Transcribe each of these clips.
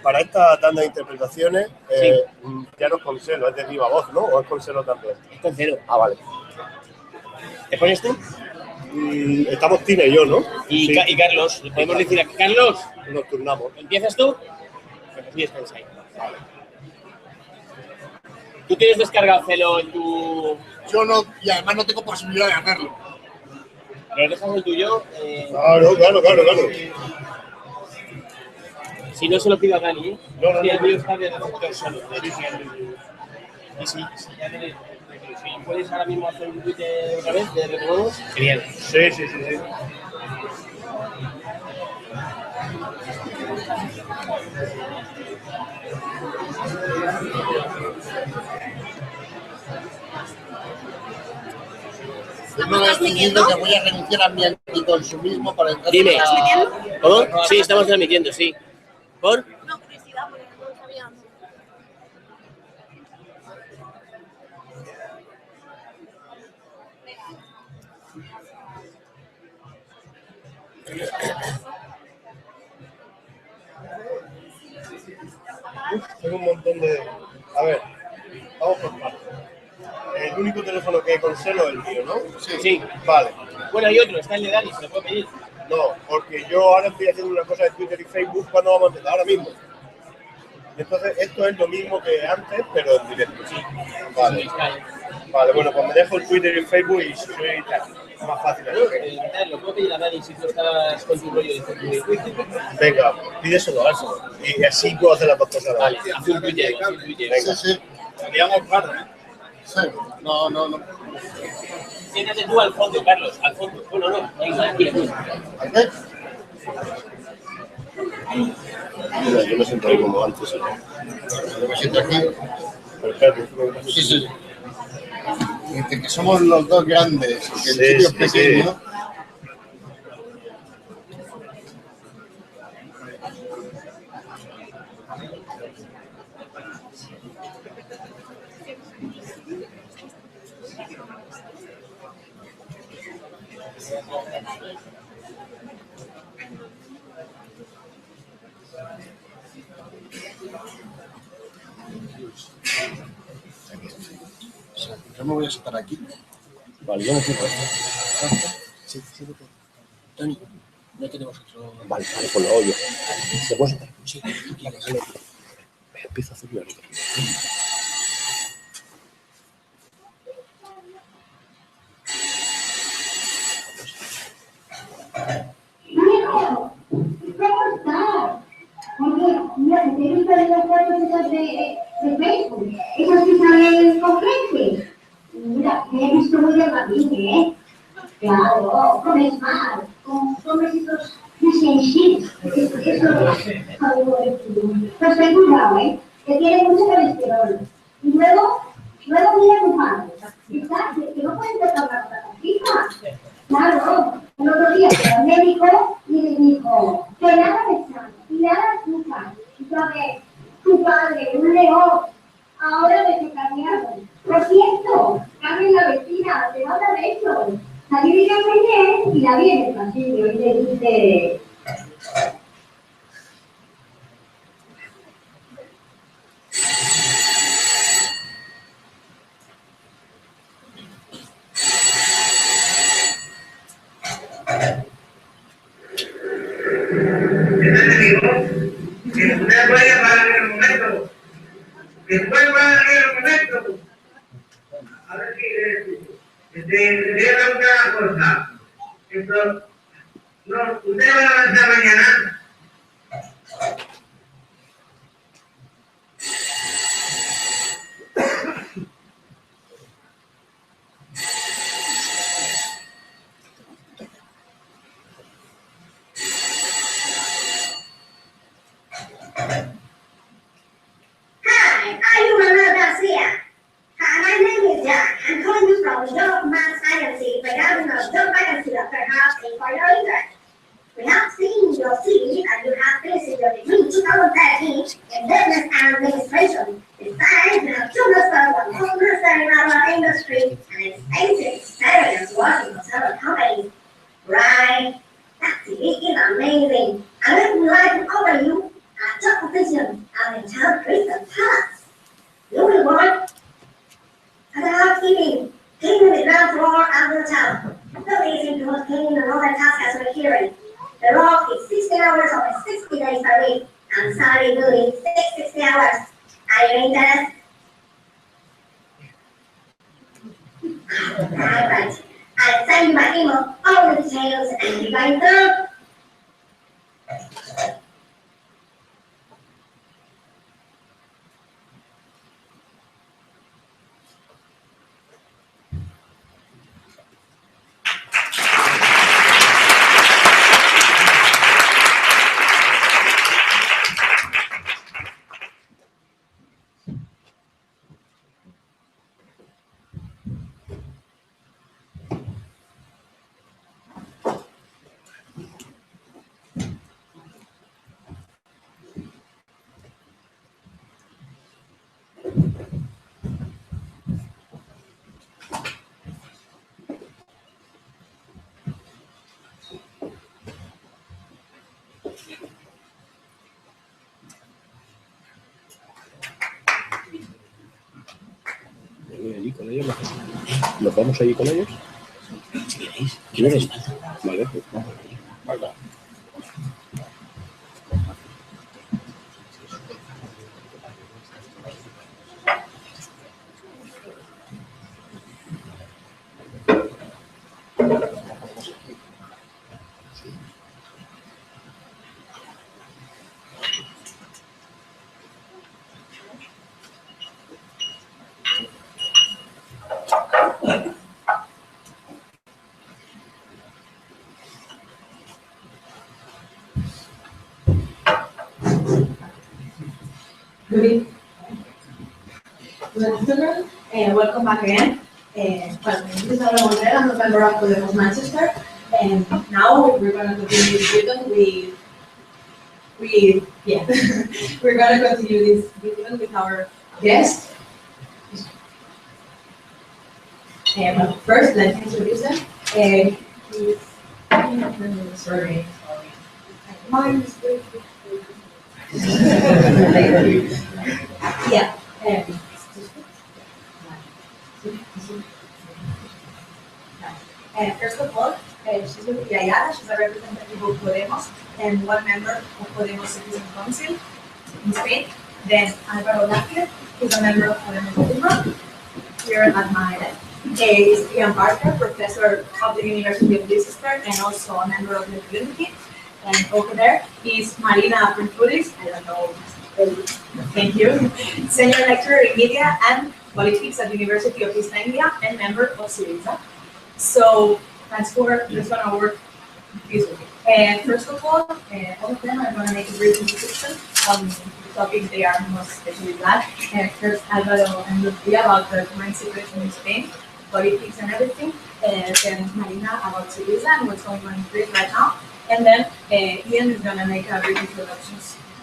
Para esta tanda de interpretaciones, ya no es con celo, es de viva voz, ¿no? ¿O es con celo también? Es con celo. Ah, vale. ¿Te pones tú? Estamos Tina y yo, ¿no? Y, Sí. y Carlos, le podemos decir a Carlos. Nos turnamos. ¿Empiezas tú? Pues así descansa ahí. Vale. ¿Tú tienes descargado celo en tu...? Yo no, y además no tengo posibilidad de hacerlo. ¿Lo dejas el tuyo? Claro. Si no se lo pido a Dani, ¿eh? No. El mío está de receptor solo. Y si ya si puedes ahora mismo hacer un tweet otra vez de retomamos, genial. Sí. Yo no he decidido que voy a renunciar a mi anticonsumismo para entrar. Dime. ¿Cómo? Sí, estamos transmitiendo, sí. ¿Por? No, curiosidad, porque no lo sabía. Tengo un montón de... A ver, vamos por partes. El único teléfono que con celo es el mío, ¿no? Sí. Vale. Bueno, hay otro, está el de Dani, se lo puedo pedir. No, porque yo ahora estoy haciendo una cosa de Twitter y Facebook cuando vamos a empezar, ahora mismo. Entonces, esto es lo mismo que antes, pero en directo. Sí. Vale. Vale, bueno, pues me dejo el Twitter y el Facebook y si soy más fácil. Lo puedo pedir a Dani si tú estás con tu rollo de Facebook. Venga, pídeselo, hárselo. Y así puedo hacer las dos cosas. Vale, haz un Twitter. Venga. Sí. Digamos parte, ¿eh? Sí. No. Siéntate tú al fondo, Carlos, al fondo. Bueno, no, aquí. ¿A qué? Mira, yo me siento ahí como antes. Yo me siento aquí. Perfecto. Sí. Que somos los dos grandes, que el sitio es pequeño. Yo me voy a sentar aquí. Vale, yo me siento aquí. Sí. Tony, no tenemos otro. Vale, pues lo oyo. ¿Te puedo sentar? Sí, Vale. Empiezo a hacer una ruta. ¿Cómo estás? Oye, mira, te he visto en las fotos esas de Facebook, esas que salen con gente. Mira, te he visto muy delgadito, ¿eh? Claro, comes mal, comes estos fish and chips, pues ten cuidado, ¿eh? Que tiene mucho colesterol. Y luego mira tu padre, que no pueden tocar una cosa tan fija. Claro, el otro día fue al médico y le dijo que nada de sal y nada de azúcar. Y sabes, tu padre, un león, ahora vegetariano. Por cierto, Carmen la vecina, te manda besos. Salir de bien y la vi en el pasillo y le dice... Que usted vaya para el momento. Después va a el momento. A ver si te voy a preguntar una cosa. Esto, No, ustedes van a avanzar mañana. Hi, I'm Mama Garcia. Hi, my name is Jack. I'm calling you from the job mass agency regarding a job vacancy that perhaps in for your interest. We have seen your CV and you have finished your degree in 2013 in business administration. Besides, you have 2 masters, 1 master in our industry, and extensive experience working for several companies. Right? That CV is amazing. And we would like to offer you a job position as a child Christian task. You will work as a housekeeping, cleaning the ground floor of the hotel. Duties include cleaning and other tasks as we're hearing. The role is 60 hours over 60 days per week, and salary duty 60 hours. Are you interested? Alright. I'll send you my email, all the details, and you guys know. Allí con ellos, ¿nos vamos allí con ellos? Si queréis. ¿Quieres? Vale, pues vamos. Vale. Good afternoon, and welcome back again. Well, this is Laura Montero, I'm a member of Podemos Manchester, and now we're going to continue this event we're going to continue this event with our guest. Well, first, let's introduce them. Sorry. Mine is yeah. First of all, she's Lucía Ayala. She's a representative of Podemos and one member of Podemos Citizen Council in Spain. Then Álvaro Lázquez, who's a member of Podemos Europa. Here at my left is Ian Parker, professor of the University of Leicester and also a member of the community. And over there is Marina Prinfudis, I don't know, thank you, senior lecturer in media and politics at the University of East Anglia and member of Syriza. So that's for just gonna work this way. And first of all of them are gonna make a brief introduction on the topic they are most especially glad. First, Álvaro and Lucía about the current situation in Spain, politics and everything. Then Marina about Syriza and what's going on in Greece right now. And then Ian is going to make a brief introduction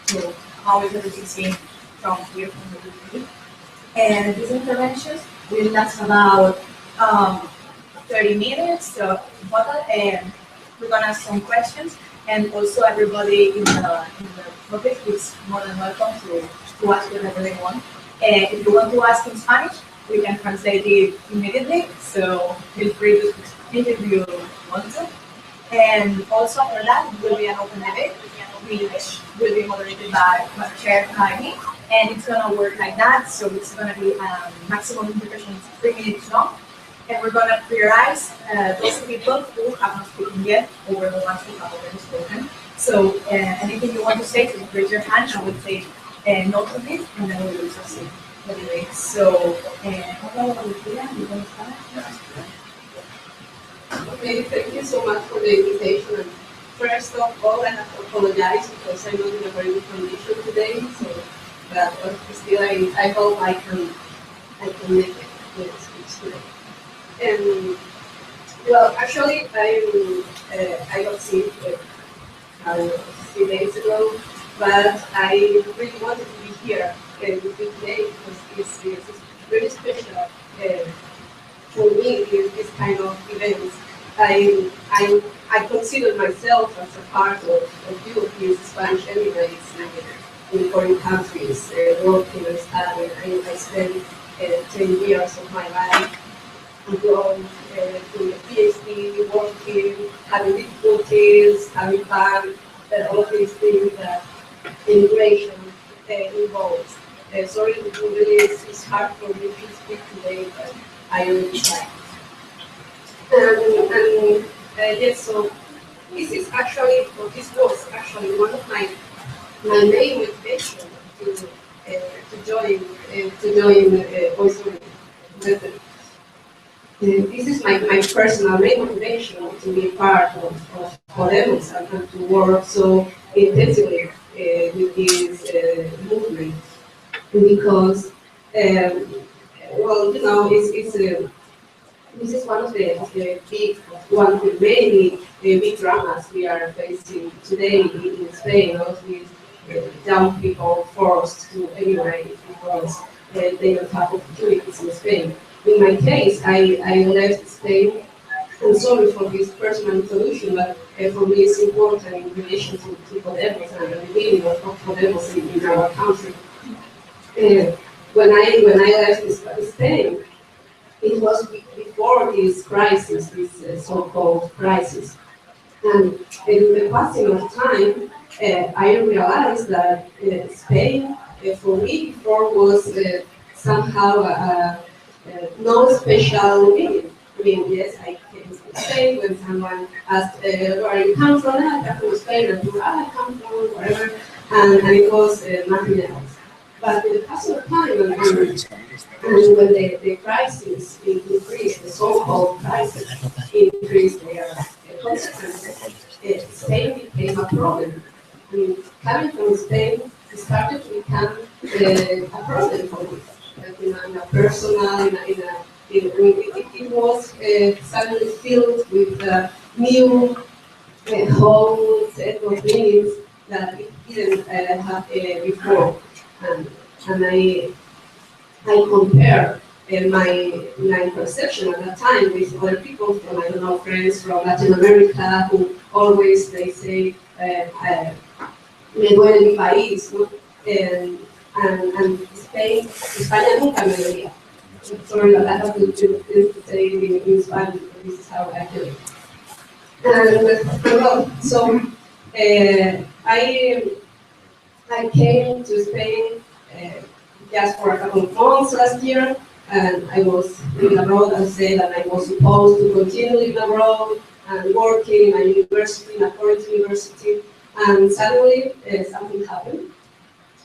to how is everything seen from here from the UK. And these interventions will last about 30 minutes. So in total, we're going to ask some questions. And also everybody in the topic is more than welcome to ask whatever they want. If you want to ask in Spanish, we can translate it immediately. So feel free to speak if you want to. And also after that will be an open debate, which will be moderated by Chair Jaime, and it's gonna work like that. So it's gonna be maximum introduction 3 minutes long, And we're gonna prioritize those people who have not spoken yet over the ones who have already spoken. So anything you want to say, just raise your hand and we'll take note of it, and then we will proceed. Anyway, so Okay, thank you so much for the invitation. And first of all, I have to apologize because I'm not in a very good condition today. So, but still, I hope I can make it with the speech today. Well, actually, I got sick 3 days ago, but I really wanted to be here with you today because it's very special for me. This kind of events, I consider myself as a part of European Spanish immigrants in foreign countries, working and studying. I spent 10 years of my life abroad, doing a PhD, working, having difficulties, having fun, all of these things that immigration involves. Sorry, it's hard for me to speak today, but I really try. Yes, so this is actually, or this was actually one of my main motivations to join Voice of Veterans. This is my personal main motivation to be part of Podemos and to work so intensively with this movement, because well, you know, this is one of the many big dramas we are facing today in Spain. All of these young people forced to emigrate because they don't have opportunities in Spain. In my case, I left Spain. I'm sorry for this personal solution, but for me it's important in relation to Podemos and the beginning of Podemos in our country. When I left Spain, it was before this crisis, this so-called crisis. And in the passing of time, I realized that Spain, for me, before was somehow no special meaning. I mean, yes, I came to Spain when someone asked, where you come from? I come from Spain, and I come from wherever, and it was nothing else. But in the passing of time, and when the crisis increased, the so-called crisis increased their consequences, Spain became a problem. I mean, coming from Spain, it started to become a problem for me. In a personal, it was suddenly filled with new whole set of meanings that it didn't have before. And I compare my perception at that time with other people from, I don't know, friends from Latin America who always, they say, me duele mi país, ¿no? And Spain, España nunca me dolía. Sorry, I have to say it in Spanish, but this is how I feel it. And well, so I came to Spain just for a couple of months last year, and I was living abroad. I said that I was supposed to continue living abroad and working in a university, in a foreign university, and suddenly something happened.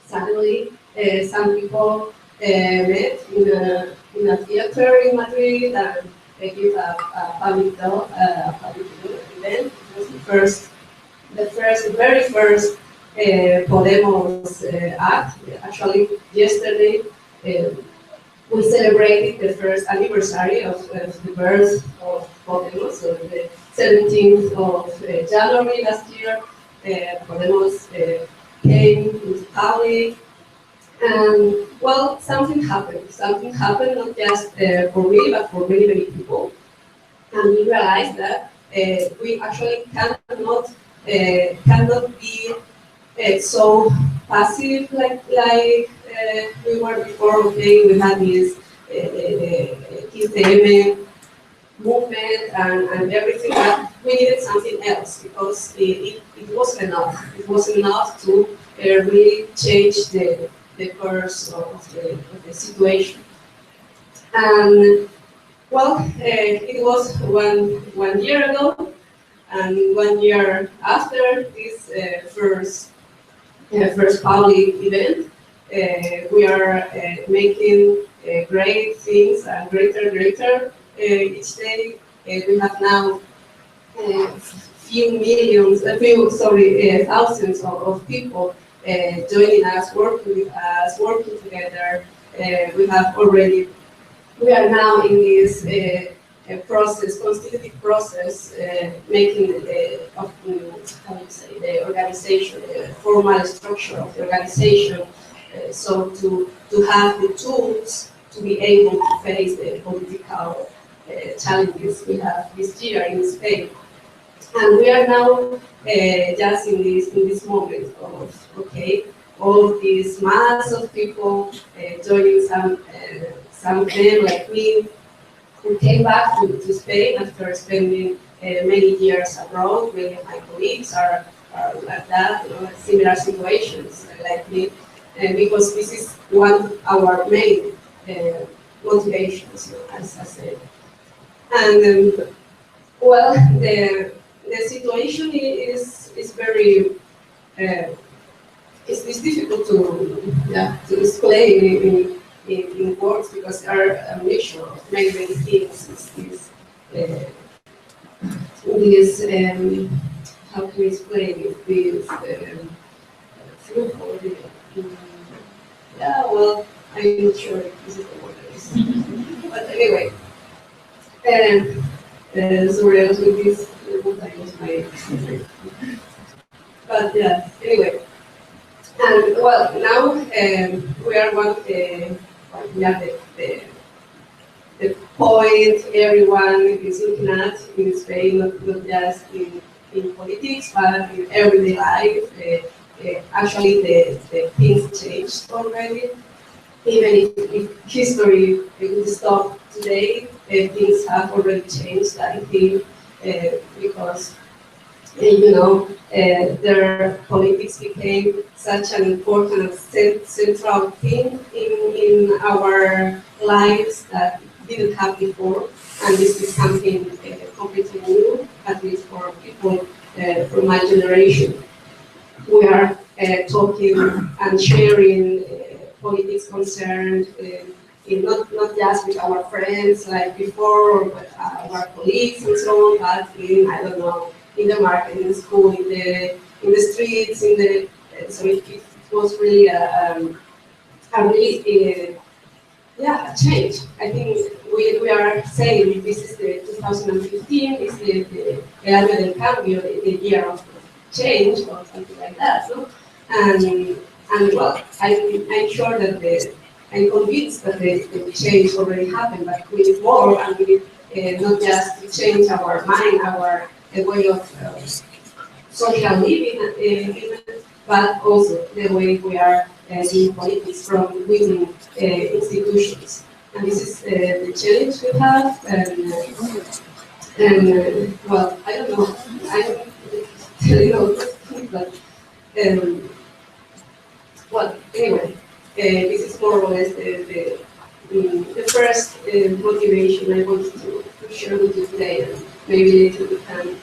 Suddenly, some people met in a theater in Madrid and they gave a public event. It was the very first Podemos act. Actually, yesterday we celebrated the first anniversary of the birth of Podemos. So the 17th of January last year, Podemos came into public, and well, something happened. Something happened not just for me, but for many, many people. And we realized that we actually cannot be so passive like we were before. Okay, we had this TCM movement and everything, but we needed something else because it wasn't enough. It wasn't enough to really change the course of the situation. And Well, it was one year ago, and 1 year after this first public event, we are making great things and greater each day. We have now thousands of people joining us, working with us, working together. We are now in this constitutive process, making the organization, the formal structure of the organization, so to have the tools to be able to face the political challenges we have this year in Spain. And we are now just in this moment of, okay, all this mass of people joining some of them, like me, who came back to Spain after spending many years abroad. Many of my colleagues are like that, similar situations like me, because this is one of our main motivations, as I said. And well, the situation is very it's difficult to explain in words, because there are a mixture of many things. How can we explain it? Yeah, well, I'm not sure if this is the word. But anyway, sorry, I was with this. That was my. But yeah, anyway. And well, now we are the point everyone is looking at in Spain, not just in politics, but in everyday life. Actually, the things changed already. Even if history would stop today, things have already changed, I think, because their politics became such an important central thing in our lives that didn't have before, and this is something completely new, at least for people from my generation. We are talking and sharing politics concerns, not just with our friends like before, or with our colleagues and so on, but in, I don't know, in the market, in the school, in the streets, so it was really a change. I think we are saying this is the 2015, is the año del cambio, the year of change, or something like that. So, and well, I'm sure that I'm convinced that the change already happened, but we need more, and we need not just to change our mind, our way of social living, but also the way we are doing politics from within institutions. And this is the challenge we have. And well, I don't know. I don't know, but well, anyway, this is more or less the first motivation I wanted to share with you today, and maybe later we can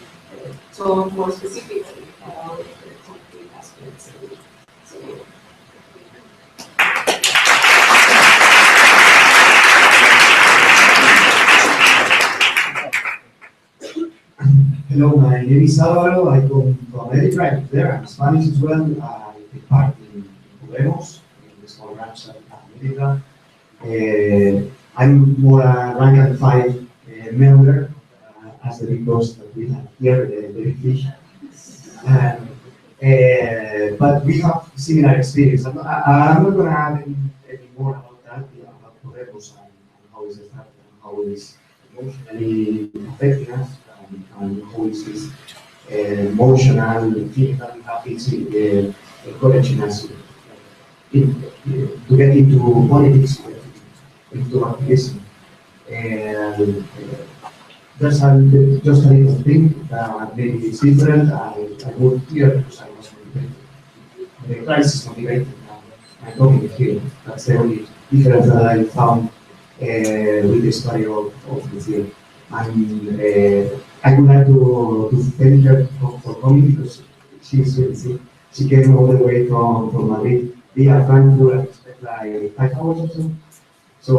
talk more specifically about the concrete aspects. So, hello, my name is Álvaro. I come from America. I'm there. I'm Spanish as well. I take part in Podemos, in the small branch of America. I'm more a rank and file member, as the big boss that we have here, the big fish. But we have similar experience. I'm not going to add any more about that, about Podemos and how it's started and how it is emotionally affecting us, and how it is emotional, physically happy, encouraging us to get into politics, into activism. And there's just a little thing that maybe is different. I moved here because I was motivated. The crisis motivated. I'm talking here. That's the only difference that I found with the story of Lucille. And I would like to thank her for coming because she's really sick. She came all the way from Madrid. We are trying to expect like 5 hours or so. So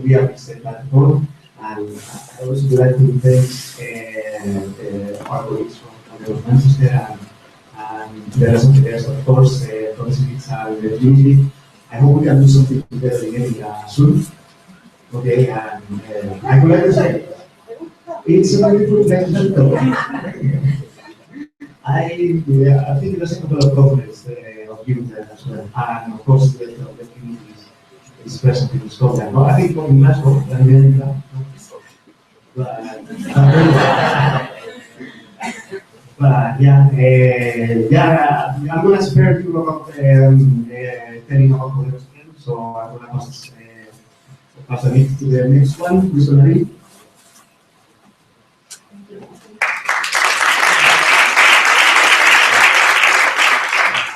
we appreciate that all. And I also would like to thank our colleagues from Manchester and the rest of the guests, of course, from Civics and the Unity. I hope we can do something together again soon. Okay, and I would like to say, it's a beautiful pleasure. I think there's a couple of comments of you there as well, and of course the community is present in Scotland. But I think in Glasgow, but yeah, I'm gonna spare you about telling about Podemos again, so I'm gonna pass the mic to the next one, who's gonna read.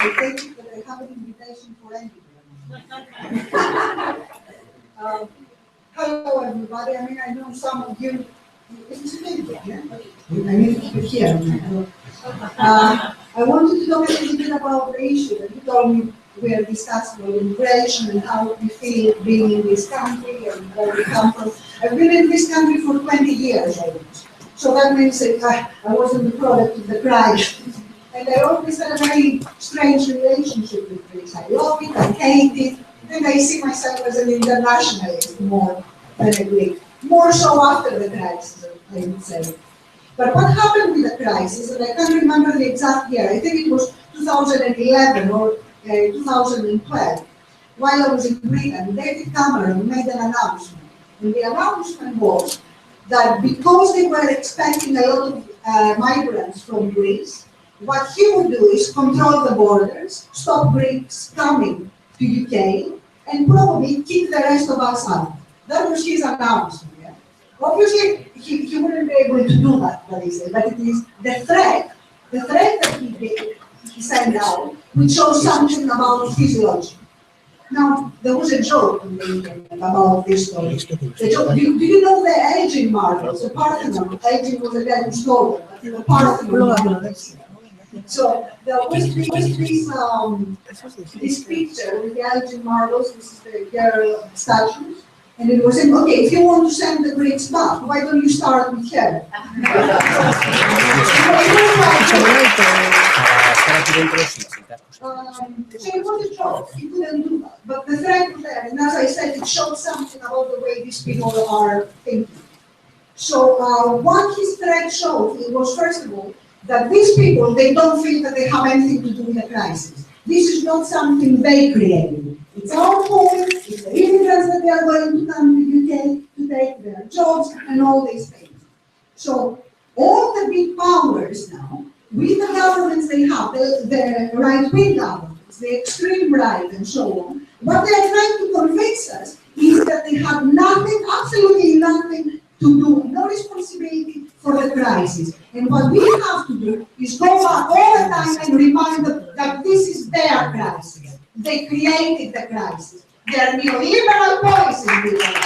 I thank you, but I have an invitation for anybody. Hello, everybody. I mean, I know some of you. It's a big one, yeah? I need to hear. I wanted to talk a little bit about the issue that you told me we are discussing immigration and how we feel being in this country and where we come from. I've been in this country for 20 years almost. So that means that I wasn't the product of the crisis. And I always had a very strange relationship with Greece. I love it, I hate it, and I see myself as an internationalist more than a Greek. More so after the crisis, I would say. But what happened with the crisis, and I can't remember the exact year, I think it was 2011 or 2012, while I was in Britain, David Cameron made an announcement. And the announcement was that because they were expecting a lot of migrants from Greece, what he would do is control the borders, stop Greeks coming to UK, and probably kick the rest of us out. That was his announcement. Yeah? Obviously, he wouldn't be able to do that very easily, but it is the threat that he sent out, which shows something about his logic. Now, there was a joke in the internet about this story. The joke, do you know the Elgin marbles, the Parthenon? Elgin was a guy who stole them, but the Parthenon. So there was this picture with the Elgin marbles, this is the girl statues, and it was saying, okay, if you want to send the Greeks back, why don't you start with her? So it was a joke, he couldn't do that, but the threat was there, and as I said, it showed something about the way these people are thinking. So what his threat showed, it was first of all, that these people, they don't feel that they have anything to do with the crisis. This is not something they created. It's our home, it's the immigrants that they are going to come to the UK to take their jobs and all these things. So all the big powers now, with the governments they have, the right-wing governments, the extreme right and so on, what they are trying to convince us is that they have nothing, absolutely nothing to do, no responsibility for the crisis. And what we have to do is go back all the time and remind them that this is their crisis. They created the crisis. Their neoliberal policies did that.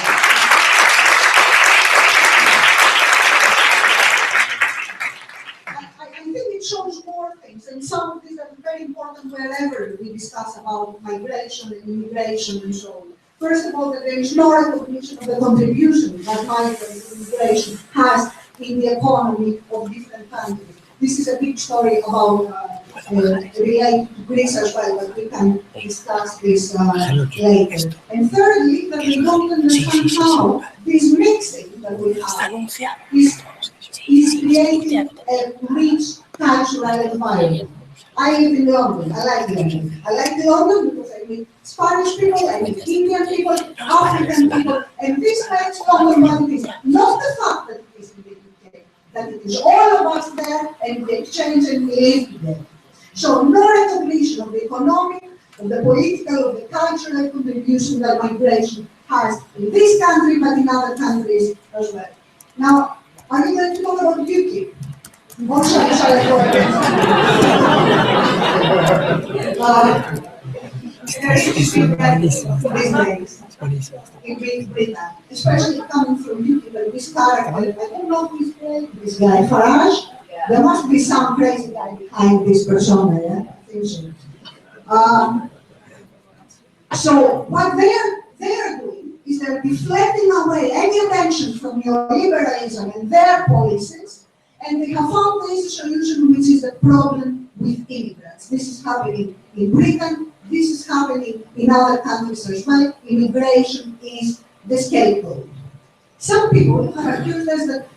I think it shows more things, and some of these are very important wherever we discuss about migration and immigration and so on. First of all, that there is no recognition of the contribution that migrants and immigration has in the economy of different countries. This is a big story about related to Greece as well, but we can discuss this later. And thirdly, that we don't understand how this mixing that we have is creating a rich cultural environment. I live in London. I like London. I like London because I meet Spanish people, I meet Indian people, African people, and this makes London what it is. Not the fact that it is in the UK, that it is all of us there and we exchange and we live together. So no recognition of the economic, of the political, of the cultural contribution that migration has in this country, but in other countries as well. Now, are you going to talk about UKIP? What shall I especially these days in Great Britain, especially coming from UK, this character, I don't know who is this guy, Farage. There must be some crazy guy behind this persona, yeah? I think so. So what they're doing is they're deflecting away any attention from neoliberalism and their policies, and they have found this solution, which is the problem with immigrants. This is happening in Britain, this is happening in other countries as well. Immigration is the scapegoat. Some people have accused us that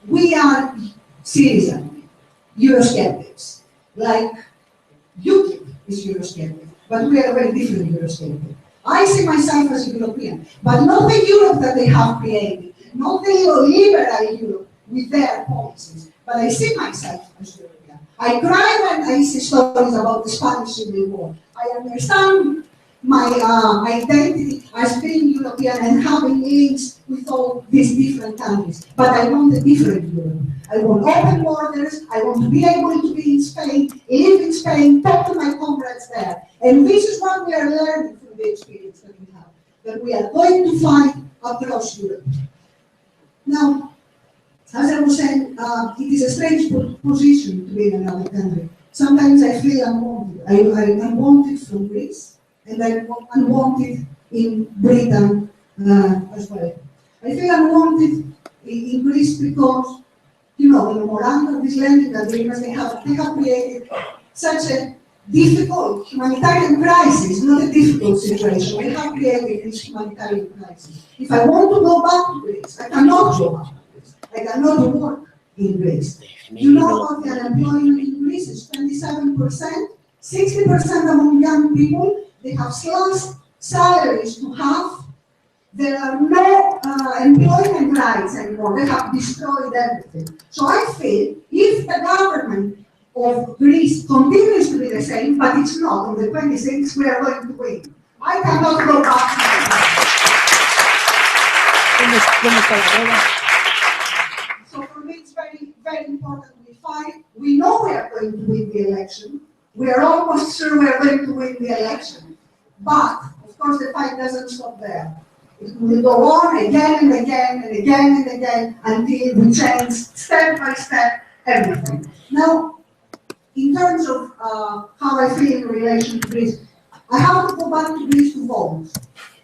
we are Syrian Eurosceptics, like UKIP is Eurosceptic, but we are a very different Eurosceptic. I see myself as a European, but not the Europe that they have created, not the liberal Europe with their policies, but I see myself as European. I cry when I see stories about the Spanish Civil War. I understand my identity as being European and having links with all these different countries, but I want a different Europe. I want open borders, I want to be able to be in Spain, live in Spain, talk to my comrades there. And this is what we are learning from the experience that we have, that we are going to find across Europe. Now, as I was saying, it is a strange position to be in another country. Sometimes I feel unwanted. I'm unwanted from Greece, and I'm unwanted in Britain as well. I feel unwanted in Greece because, you know, the memorandum of these lending agreements, they have created such a difficult humanitarian crisis, not a difficult situation. We have created this humanitarian crisis. If I want to go back to Greece, I cannot go back to Greece. I cannot work in Greece. You know about the unemployment in Greece is 27%, 60% among young people. They have slashed salaries to half. There are no employment rights anymore. They have destroyed everything. So I feel if the government of Greece continues to be the same, but it's not, on the 26th we are going to win. I cannot go back to So for me it's very, very important we fight. We know we are going to win the election. We are almost sure we are going to win the election. But, of course, the fight doesn't stop there. It will go on again and again and again and again until we change step by step everything. Now, in terms of how I feel in relation to Greece, I have to go back to Greece to vote.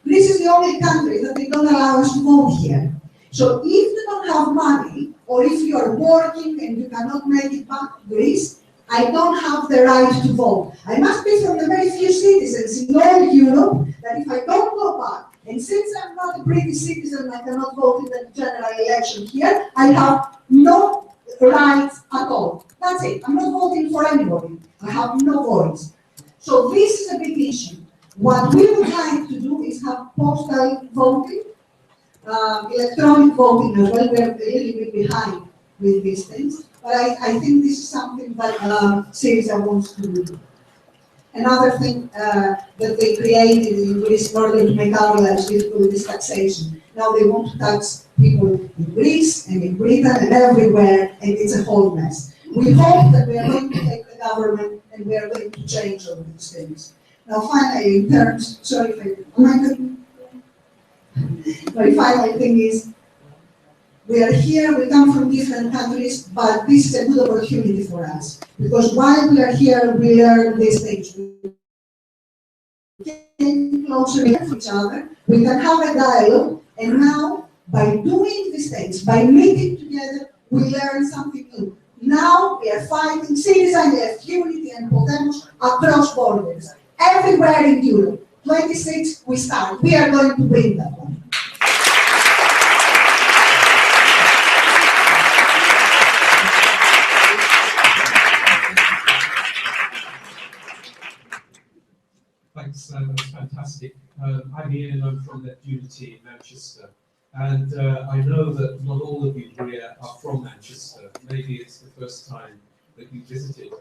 Greece is the only country that they don't allow us to vote here. So if you don't have money, or if you are working and you cannot make it back to Greece, I don't have the right to vote. I must be from the very few citizens in all Europe that if I don't go back, and since I'm not a British citizen, I cannot vote in the general election here, I have no rights at all. That's it. I'm not voting for anybody. I have no voice. So this is a big issue. What we would like to do is have postal voting, electronic voting as well. We're a little bit behind with these things. But I think this is something that Syriza wants to do. Another thing that they created in Greece in order to make our lives difficult is taxation. Now they want to tax people in Greece and in Britain and everywhere, and it's a whole mess. We hope that we are going to take the government and we are going to change all these things. Now finally, in terms, sorry if am I good? My final thing is, we are here, we come from different countries, but this is a good opportunity for us. Because while we are here, we learn these things. We get closer to each other, we can have a dialogue, and now, by doing these things, by meeting together, we learn something new. Now, we are fighting Syriza, we have unity and Podemos across borders. Everywhere in Europe. 26, we start. We are going to win that one. Thanks, that was fantastic. I'm Ian and I'm from Left Unity in Manchester. And I know that not all of you here are from Manchester. Maybe it's the first time that you visited.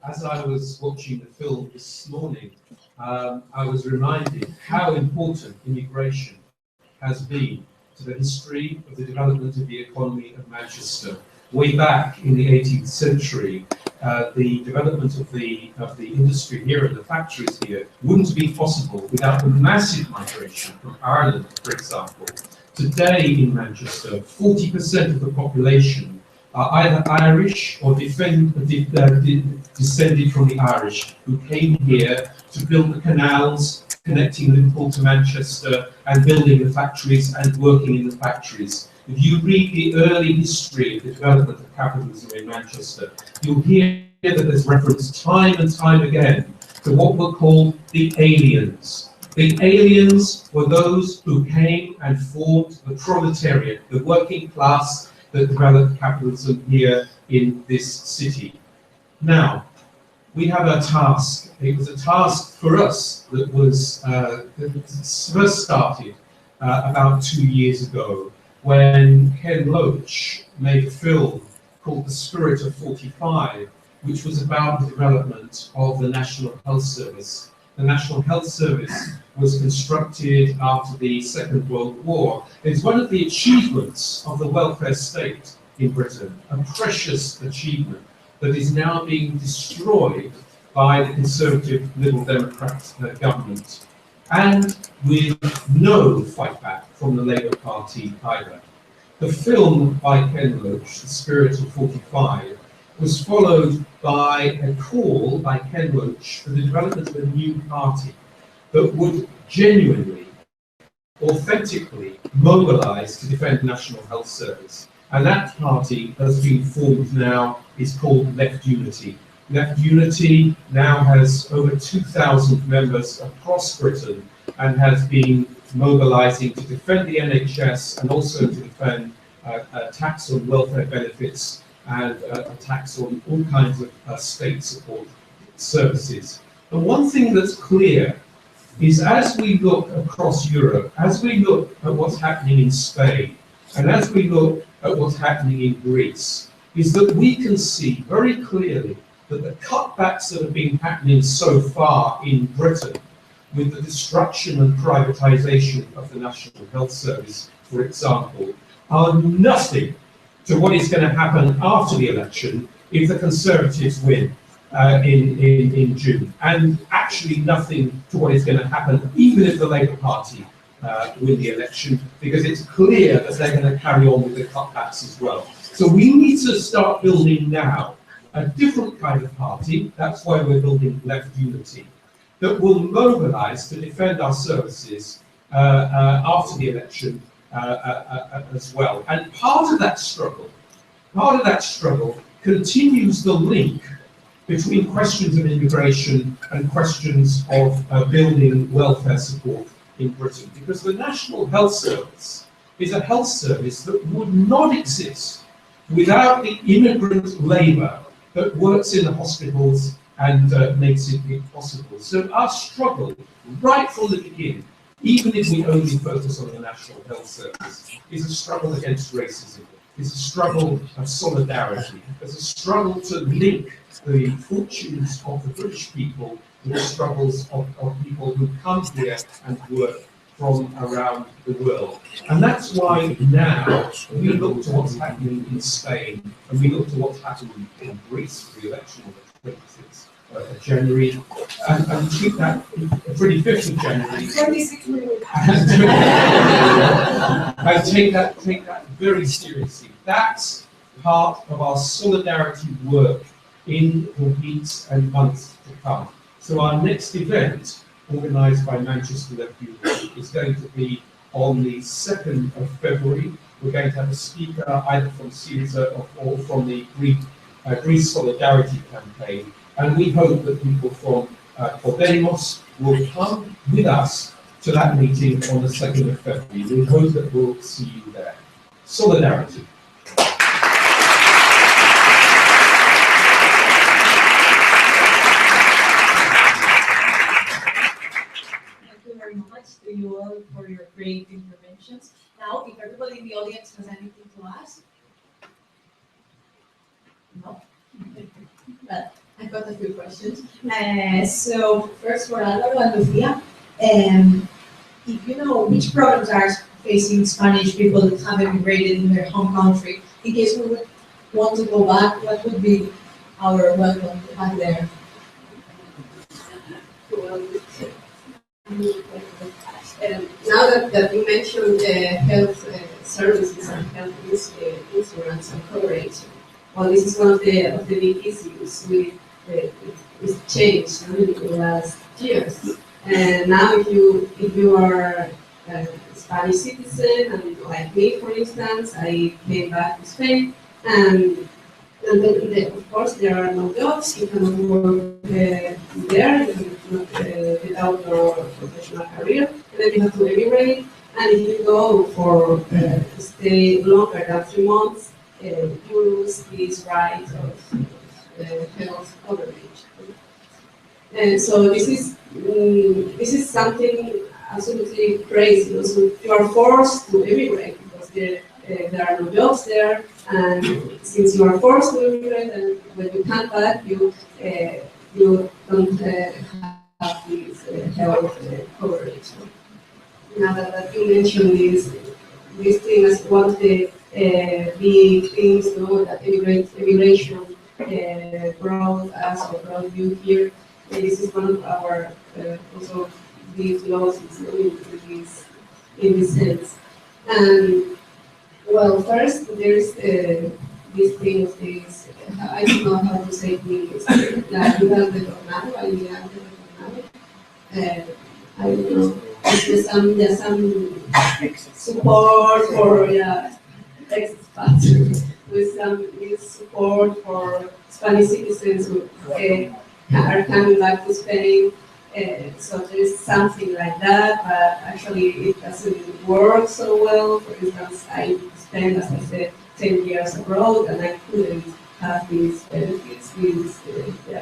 As I was watching the film this morning, I was reminded how important immigration has been to the history of the development of the economy of Manchester. way back in the 18th century, the development of the industry here and the factories here wouldn't have been possible without the massive migration from Ireland, for example. Today in Manchester, 40% of the population are either Irish or descended from the Irish, who came here to build the canals connecting Liverpool to Manchester and building the factories and working in the factories. If you read the early history of the development of capitalism in Manchester, you'll hear that there's reference time and time again to what were called the aliens. The aliens were those who came and formed the proletariat, the working class that developed capitalism here in this city. Now, we have a task. It was a task for us that was first started about 2 years ago, when Ken Loach made a film called The Spirit of 45, which was about the development of the National Health Service. The National Health Service was constructed after the Second World War. It's one of the achievements of the welfare state in Britain, a precious achievement that is now being destroyed by the Conservative Liberal Democrat government, and with no fight back from the Labour Party either. The film by Ken Loach, The Spirit of 45, was followed by a call by Ken Loach for the development of a new party that would genuinely, authentically mobilise to defend the National Health Service. And that party has been formed now, is called Left Unity. Left Unity now has over 2,000 members across Britain and has been mobilising to defend the NHS and also to defend a tax on welfare benefits and a tax on all kinds of state support services. The one thing that's clear is, as we look across Europe, as we look at what's happening in Spain, and as we look at what's happening in Greece, is that we can see very clearly that the cutbacks that have been happening so far in Britain, with the destruction and privatisation of the National Health Service, for example, are nothing to what is going to happen after the election if the Conservatives win in June, and actually nothing to what is going to happen even if the Labour Party win the election, because it's clear that they're going to carry on with the cutbacks as well. So we need to start building now a different kind of party. That's why we're building Left Unity, that will mobilise to defend our services after the election as well. And part of that struggle continues the link between questions of immigration and questions of building welfare support in Britain, because the National Health Service is a health service that would not exist without the immigrant labour that works in the hospitals and makes it possible. So our struggle, right from the beginning, even if we only focus on the National Health Service, is a struggle against racism, is a struggle of solidarity, is a struggle to link the fortunes of the British people with the struggles of people who come here and work from around the world. And that's why now we look to what's happening in Spain, and we look to what's happening in Greece for the election of the 26th of January, and treat that 25th of January. 26 minutes. And take that very seriously. That's part of our solidarity work in the weeks and months to come. So our next event, organised by Manchester Left Unity, is going to be on the 2nd of February. We're going to have a speaker either from Syriza or from the Greece Solidarity Campaign. And we hope that people from Podemos will come with us to that meeting on the 2nd of February. We hope that we'll see you there. Solidarity. To you all for your great interventions. Now, if everybody in the audience has anything to ask. No? Well, I've got a few questions. So, first for Álvaro and Lucía, if you know which problems are facing Spanish people that have immigrated in their home country, in case we would want to go back, what would be our welcome back there? Well, now that you mentioned health services and health insurance and coverage, well, this is one of the big issues with change in the last years. And now, if you are a Spanish citizen, and like me, for instance, I came back to Spain, and then, of course, there are no jobs. You cannot work there without your professional career. And then you have to emigrate. And if you go for stay longer than 3 months, you lose this right of health coverage. And so this is something absolutely crazy. So you are forced to emigrate because there are no jobs there, and since you are forced to immigrate, and when you come back, you don't have this health coverage. Now that you mentioned this thing as one of the big things, that immigration brought us or brought you here, this is one of our also big losses in this sense. And well, first there's this thing of this, I don't know how to say it in English, la ayuda de tornado, I don't know, there's some support for expats, with some support for Spanish citizens who are coming back to Spain. So there is something like that, but actually it doesn't work so well. For instance, I spent, as I said, 10 years abroad, and I couldn't have these benefits, these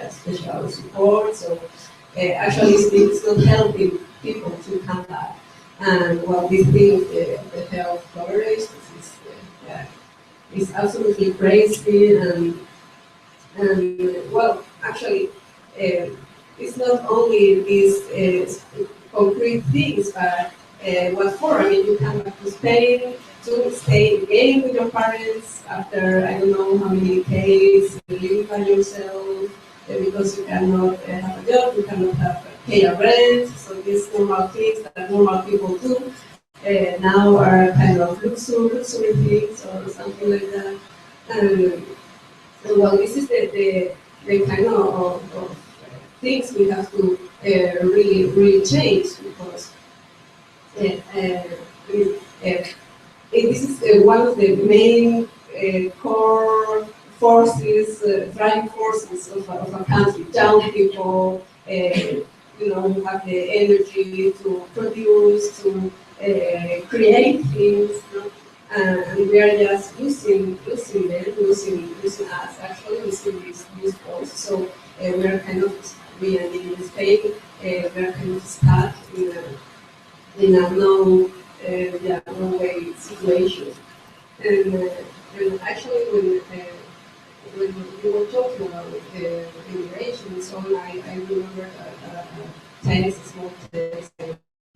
special support. So actually it's not helping people to come back. And well, this thing of the health coverage is absolutely crazy, and well, actually, it's not only these concrete things, but what for? I mean, you come back to Spain to stay again with your parents after I don't know how many days, living by yourself, because you cannot have a job, you cannot pay a rent. So these normal things that normal people do now are kind of luxury things or something like that. And well, this is the kind of things we have to really change, because this is one of the main core forces, driving forces of a country. Young people, who have the energy to produce, to create things, and we are just losing us, actually losing this force. So we are kind of, we are in Spain, we are kind of stuck in a no way situation. And actually, when you were talking about immigration and so on, I remember a Chinese small text I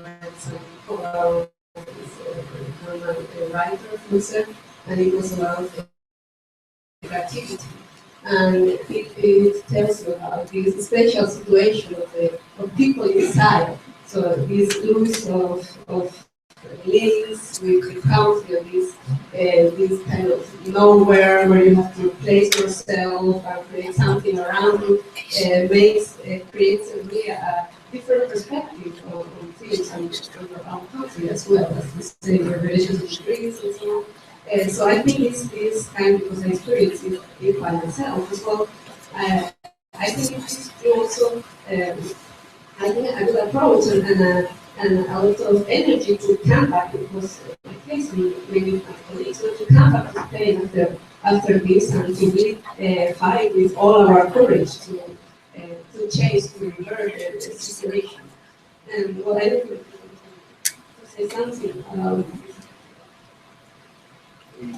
read some about this writer, Fuser, and it was about creativity. And it tells you about this special situation of people inside. So this loss of links with the country, this kind of nowhere where you have to place yourself and create something around you, creates really a different perspective on things and your own country as well, as we say, your relations with Greece and so on. So I think it's kind of, because I experienced it by myself as well. I think it's also I think a good approach and a lot of energy to come back. It was my case, maybe my colleagues, to come back to Spain after this and to really fight with all of our courage to change, to revert the situation. And what I don't know, to say something about this.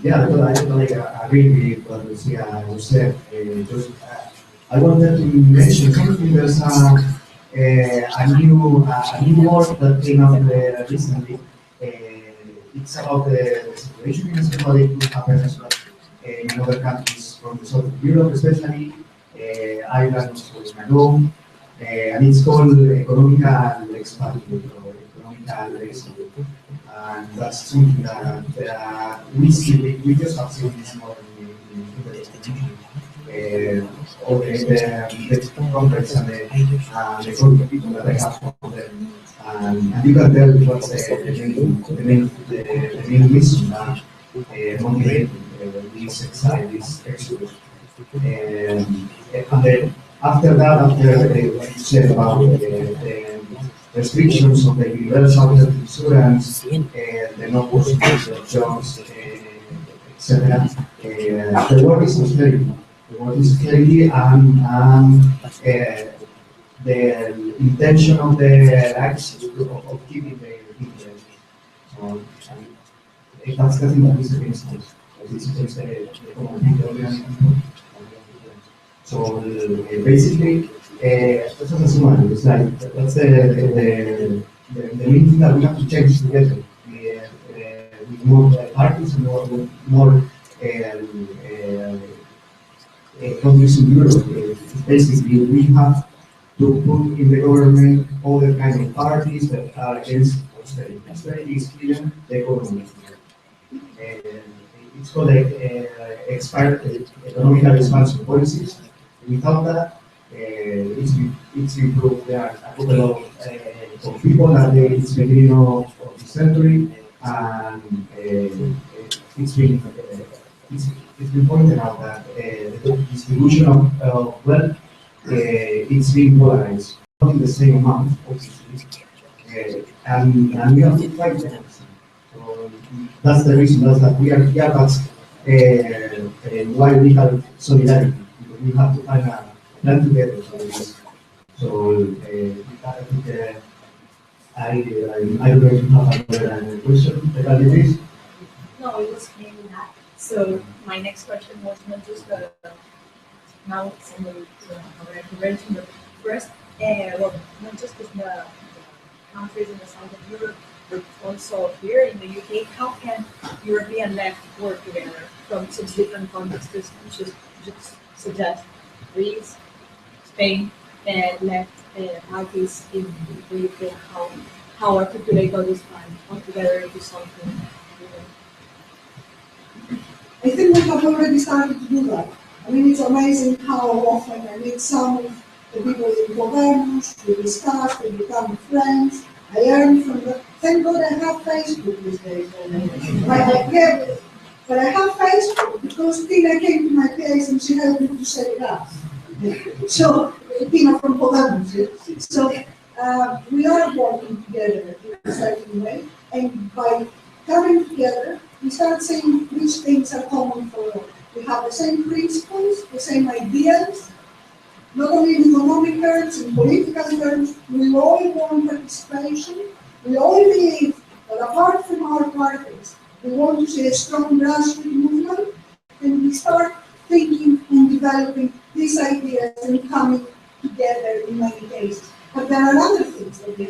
Yeah, well, I totally agree with what Lucia just said. I wanted to mention something. There's a new word that came out recently. It's about the situation in Spain, but it could happen as well in other countries from the south of Europe, especially islands of Manome, and it's called economical expatriate or economical exile. And that's something that we see, we just have seen this more in the distribution. Or the conference and the group of people that I have from them. And you can tell what's the main reason that motivated this exile, this exodus. And then after that, after what you said about the restrictions of the universal health insurance, the no possibility of jobs, etc., the world is austerity. The world is austerity, and the intention of the acts of keeping the interest. So that's the thing that is against us. This is the common people. So basically, that's it's like that's the main thing that we have to change together. With more parties and more countries in Europe. Basically, we have to put in the government all the kind of parties that are against austerity. Austerity is killing the government. It's called economical expansion policies. Without that, it's improved. There are a couple of people at the beginning of the century, and it's been pointed out that the distribution of wealth it's being polarized, not in the same amount, obviously, and we have to fight that. So that's the reason. That's why we have solidarity. We have to find a plan together for this. So I think I don't know if you have another question regarding this. No, it was mainly that. So my next question was not just now similar to our intervention, but first, well, not just in the countries in the south of Europe, but also here in the UK, how can European left work together from such different contexts, just suggest Greece, Spain, left parties in the UK, how articulate all this time, come together into something? I think we have already started to do that. I mean, it's amazing how often I meet some of the people in Podemos, we discuss, we become friends. I learn from them. Thank God I have Facebook these days. But I have Facebook because Tina came to my place and she helped me to set it up. So, Tina from Podemos. So, we are working together in a certain way, and by coming together, we start seeing which things are common for all. We have the same principles, the same ideas, not only in economic terms, in political terms. We all want participation. We all believe that apart from our parties, we want to see a strong grassroots movement, and we start thinking and developing these ideas and coming together in many cases. But there are other things that they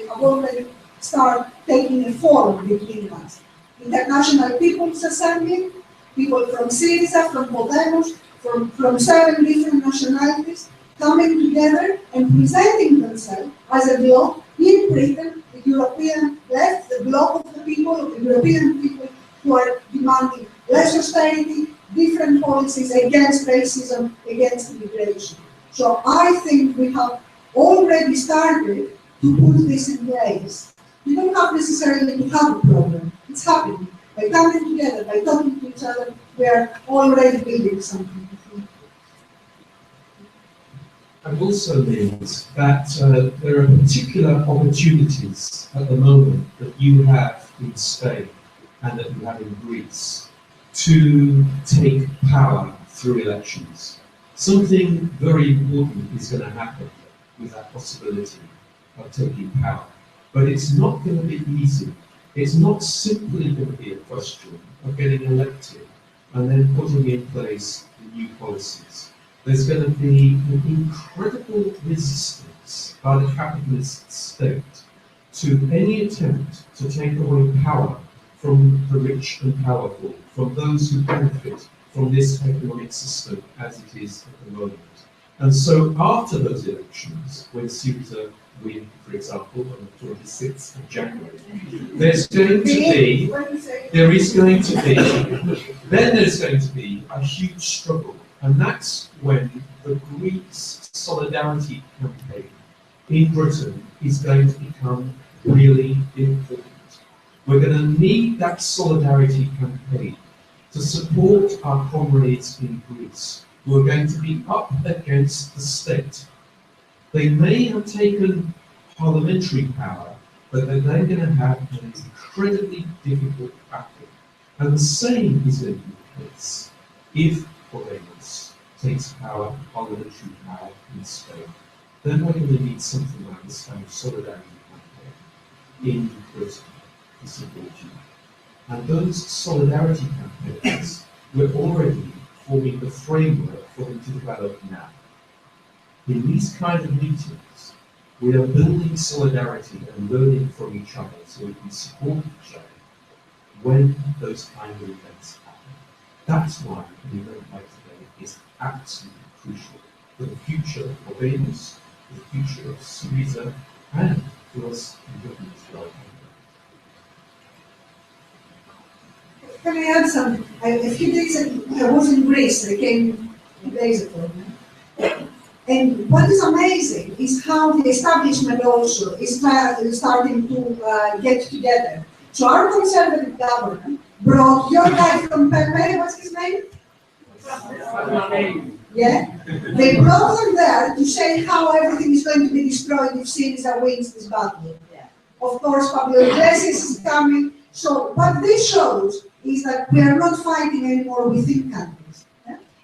have already started taking a form between us. International People's Assembly, people from Syriza, from Podemos, from 7 different nationalities, coming together and presenting themselves as a bloc in Britain, the European left, the bloc of the people, of the European people who are demanding less austerity, different policies against racism, against immigration. So I think we have already started to put this in place. We don't have necessarily to have a problem. It's happening. By coming together, by talking to each other, we are already building something. And also means that there are particular opportunities at the moment that you have in Spain and that you have in Greece to take power through elections. Something very important is going to happen with that possibility of taking power. But it's not going to be easy. It's not simply going to be a question of getting elected and then putting in place the new policies. There's going to be an incredible resistance by the capitalist state to any attempt to take away power from the rich and powerful, from those who benefit from this economic system as it is at the moment. And so after those elections, when Syriza win, for example, on the 26th of January, there's going to be a huge struggle. And that's when the Greece solidarity campaign in Britain is going to become really important. We're going to need that solidarity campaign to support our comrades in Greece who are going to be up against the state. They may have taken parliamentary power, but they're then going to have an incredibly difficult battle. And the same is going to be the case if Podemos takes power, parliamentary power in Spain. Then we're going to need something like this kind of solidarity campaign in Britain to support you. And those solidarity campaigns, we're already forming the framework for them to develop now. In these kind of meetings, we are building solidarity and learning from each other so we can support each other when those kind of events happen. That's why an event like today is absolutely crucial for the future of Podemos, for the future of Syriza, and for us in government as well. Can I add something? A few days ago, I was in Greece. I came 2 days ago. And what is amazing is how the establishment also is starting to get together. So our conservative government brought your guy from Pepe, what's his name? Yeah? They brought them there to say how everything is going to be destroyed if Syriza wins this battle. Of course, Pablo Iglesias is coming. So what this shows is that we are not fighting anymore within countries.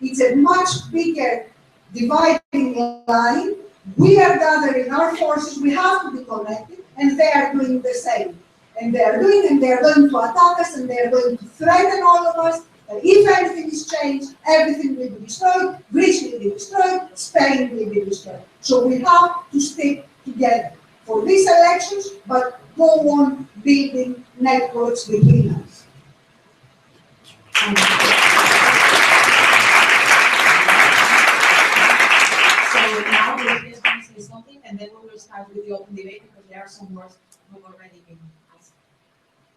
It's a much bigger dividing line. We are gathering our forces, we have to be connected, and they are doing the same. And they are going to attack us, and they are going to threaten all of us. That if anything is changed, everything will be destroyed, Greece will be destroyed, Spain will be destroyed. So we have to stick together for these elections, but go on building networks between us. So now we're going to say something, and then we will start with the open debate because there are some words who have already been asked.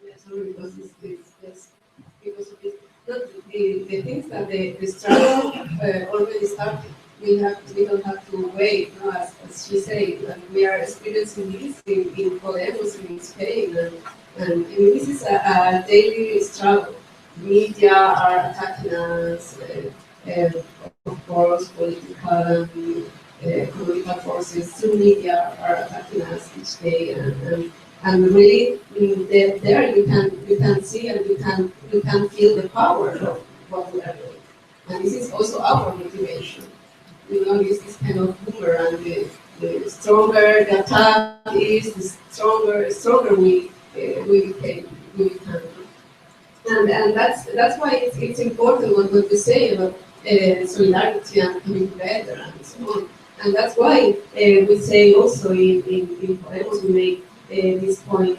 Yeah, sorry, because because of this. The things that the struggle already started. We don't have to wait, no, as she said, and we are experiencing this in Podemos in Spain, and this is a daily struggle. Media are attacking us, of course, political forces through media are attacking us each day, and really there you can see and you can feel the power of what we are doing, and this is also our motivation. You know, this kind of boomerang. The stronger the attack is, the stronger we become. And that's why it's important what you say about solidarity and coming together and so on. And that's why we say also in Podemos we make this point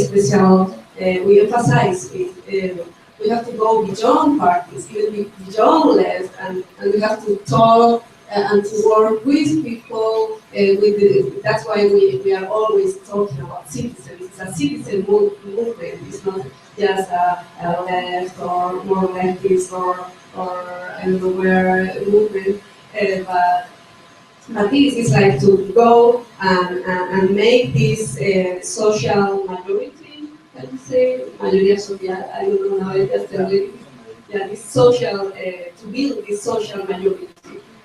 special. We emphasize it. We have to go beyond parties, even beyond left, and we have to talk and to work with people. That's why we are always talking about citizens. It's a citizen movement. It's not just a left or more leftist or I don't know where movement. But this is like to go and make this social majority. I would say mayoría social. I don't know how it is. Yeah, this social to build this social majority.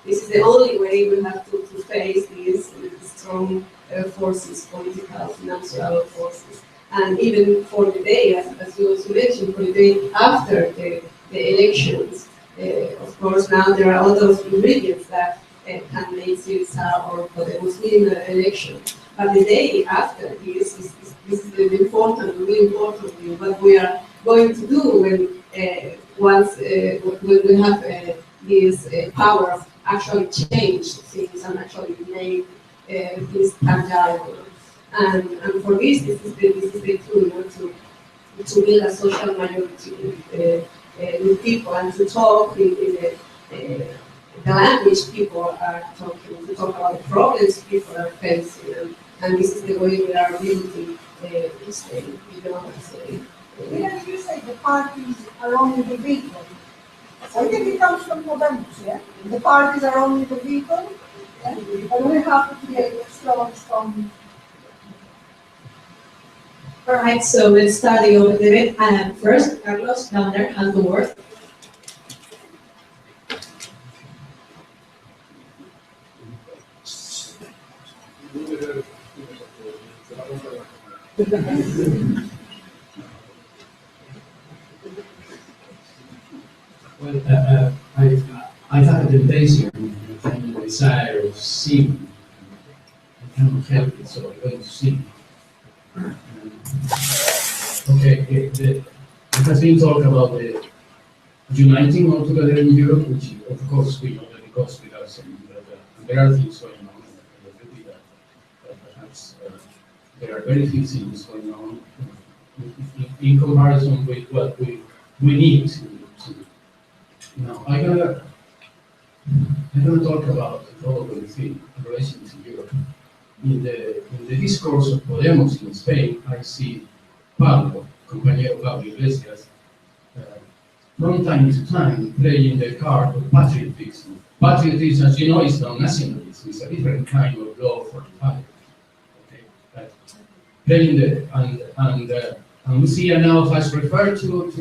This is the only way we have to face these strong forces, political, financial forces, and even for the day, as you also mentioned, for the day after the elections. Of course, now there are all those ingredients that can make Syriza or Podemos win the election. But the day after this is really important thing, what we are going to do when once when we have this power of actually change things and actually make this tangible. And for this is the tool, to build a social majority with people and to talk in the language people are talking, to talk about the problems people are facing, and this is the way we are building Spain, you know, Yeah, you say the parties are only the vehicle. I think it comes from Podemos, yeah? The parties are only the vehicle, yeah? And we have to create a strong. All right, so let's start the open debate. First, Carlos, down there, has the word. Well, I have a temptation and a desire of singing. I cannot help it, so I'm going to sing. Okay, there has been talk about the uniting all together in Europe, which of course we already goes without saying, but there are things going on that perhaps there are very few things going on in comparison with what we need to do. Now, I'm gonna talk about the following thing in relation to Europe. In the discourse of Podemos in Spain, I see Pablo, compañero Pablo Iglesias, from time to time playing the card of patriotism. Patriotism, as you know, is not nationalism; it's a different kind of law for the family. Okay, playing and Lucia now has referred to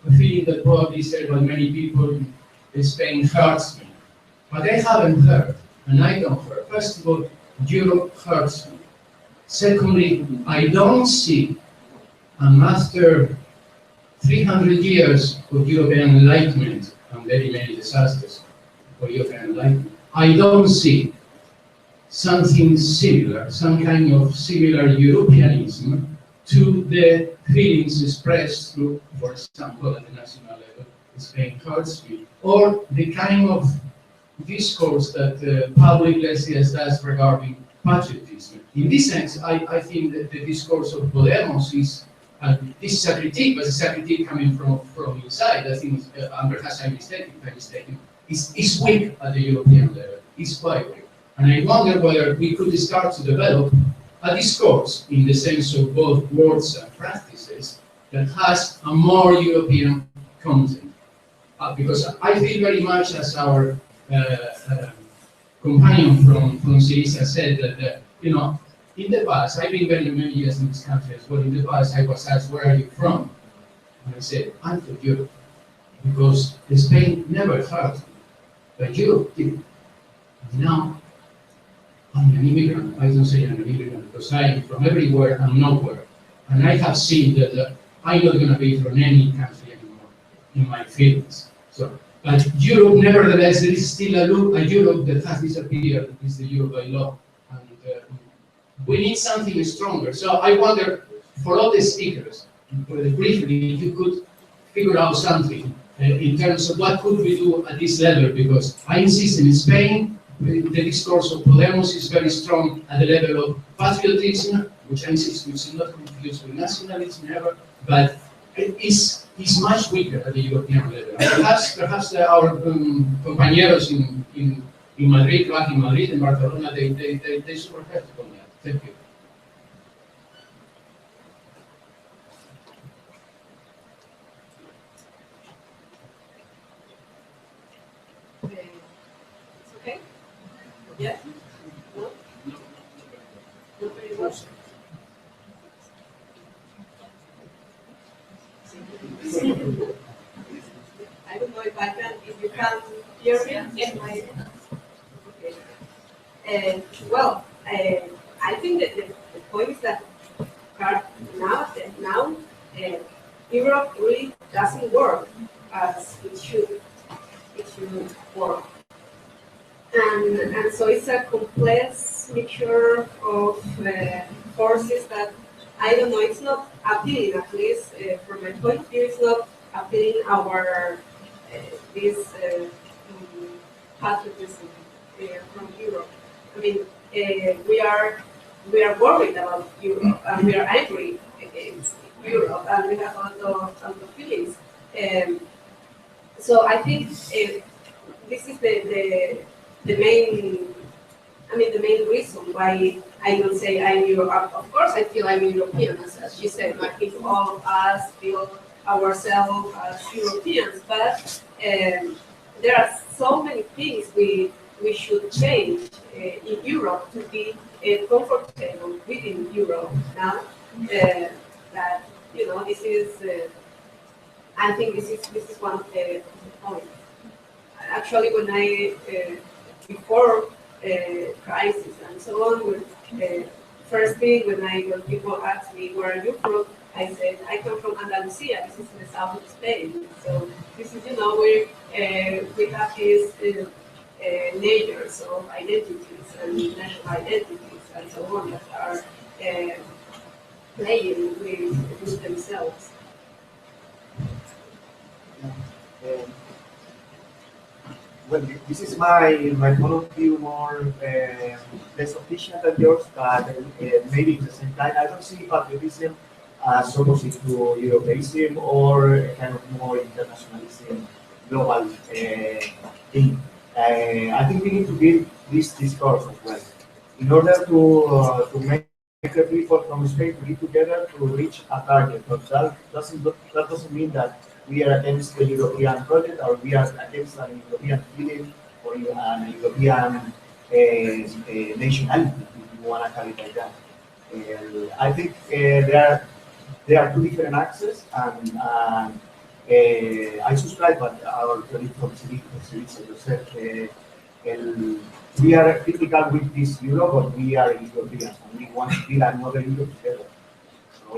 a feeling that probably said by many people in Spain hurts me. But I haven't heard, and I don't hear. First of all, Europe hurts me. Secondly, I don't see, and after 300 years of European enlightenment and very many disasters for European enlightenment, I don't see something similar, some kind of similar Europeanism to the feelings expressed through, for example, at the national level, Spain hurts me, or the kind of discourse that Pablo Iglesias does regarding patriotism. In this sense, I think that the discourse of Podemos is, this is a critique, but it's a critique coming from inside. I think, perhaps I'm mistaken, it's weak at the European level. It's quite weak. And I wonder whether we could start to develop a discourse in the sense of both words and practices that has a more European content. Because I feel very much, as our companion from Syriza said, that you know, in the past, I've been very many years in this country as well. In the past, I was asked, "Where are you from?" And I said, "I'm from Europe," because Spain never hurt me, but Europe did. And now, I'm an immigrant. I don't say I'm an immigrant because I'm from everywhere and nowhere. And I have seen that I'm not going to be from any country anymore in my feelings. So, but Europe, nevertheless, there is still a Europe that has disappeared. It's the Europe I love. And we need something stronger. So I wonder, for all the speakers, briefly, if you could figure out something in terms of what could we do at this level, because I insist in Spain, the discourse of Podemos is very strong at the level of patriotism, which I insist we should not confuse with nationalism ever, but it is much weaker at the European level. Perhaps our compañeros in Madrid, back in Madrid, in Barcelona, they should reflect on that. Thank you. It's okay? Yes? No? Not very much. I don't know if you can hear me. Okay. Well, I think that the point is that now Europe really doesn't work as it should work. And so it's a complex mixture of forces that, I don't know, it's not appealing, at least from my point of view, it's not appealing our this patriotism from Europe. I mean, we are worried about Europe, and we are angry against Europe, and we have a lot of feelings. So I think this is the main, I mean, the main reason why I don't say I'm Europe. Of course, I feel I'm European, as she said. I think all of us feel ourselves as Europeans, but there are so many things we should change in Europe to be comfortable within Europe now. That this is. I think this is one of the points. Actually, when I before crisis and so on, first thing when people ask me where are you from, I said I come from Andalusia. This is in the south of Spain. So this is where we have these layers of identities and national identities and so on that are playing with themselves. Well, this is my point of view, more less official than yours, but maybe at the same time, I don't see patriotism as opposite to Europeism or a kind of more internationalism, global thing. I think we need to build this discourse as well. In order to make a people from Spain to live together to reach a target, but that doesn't mean that we are against the European project or we are against an European feeling or an European nationality, if you want to call it like that. I think there are two different axes, and I subscribe what our colleague from Syriza said. We are critical with this Europe, but we are Europeans, and we want to build another Europe together. So,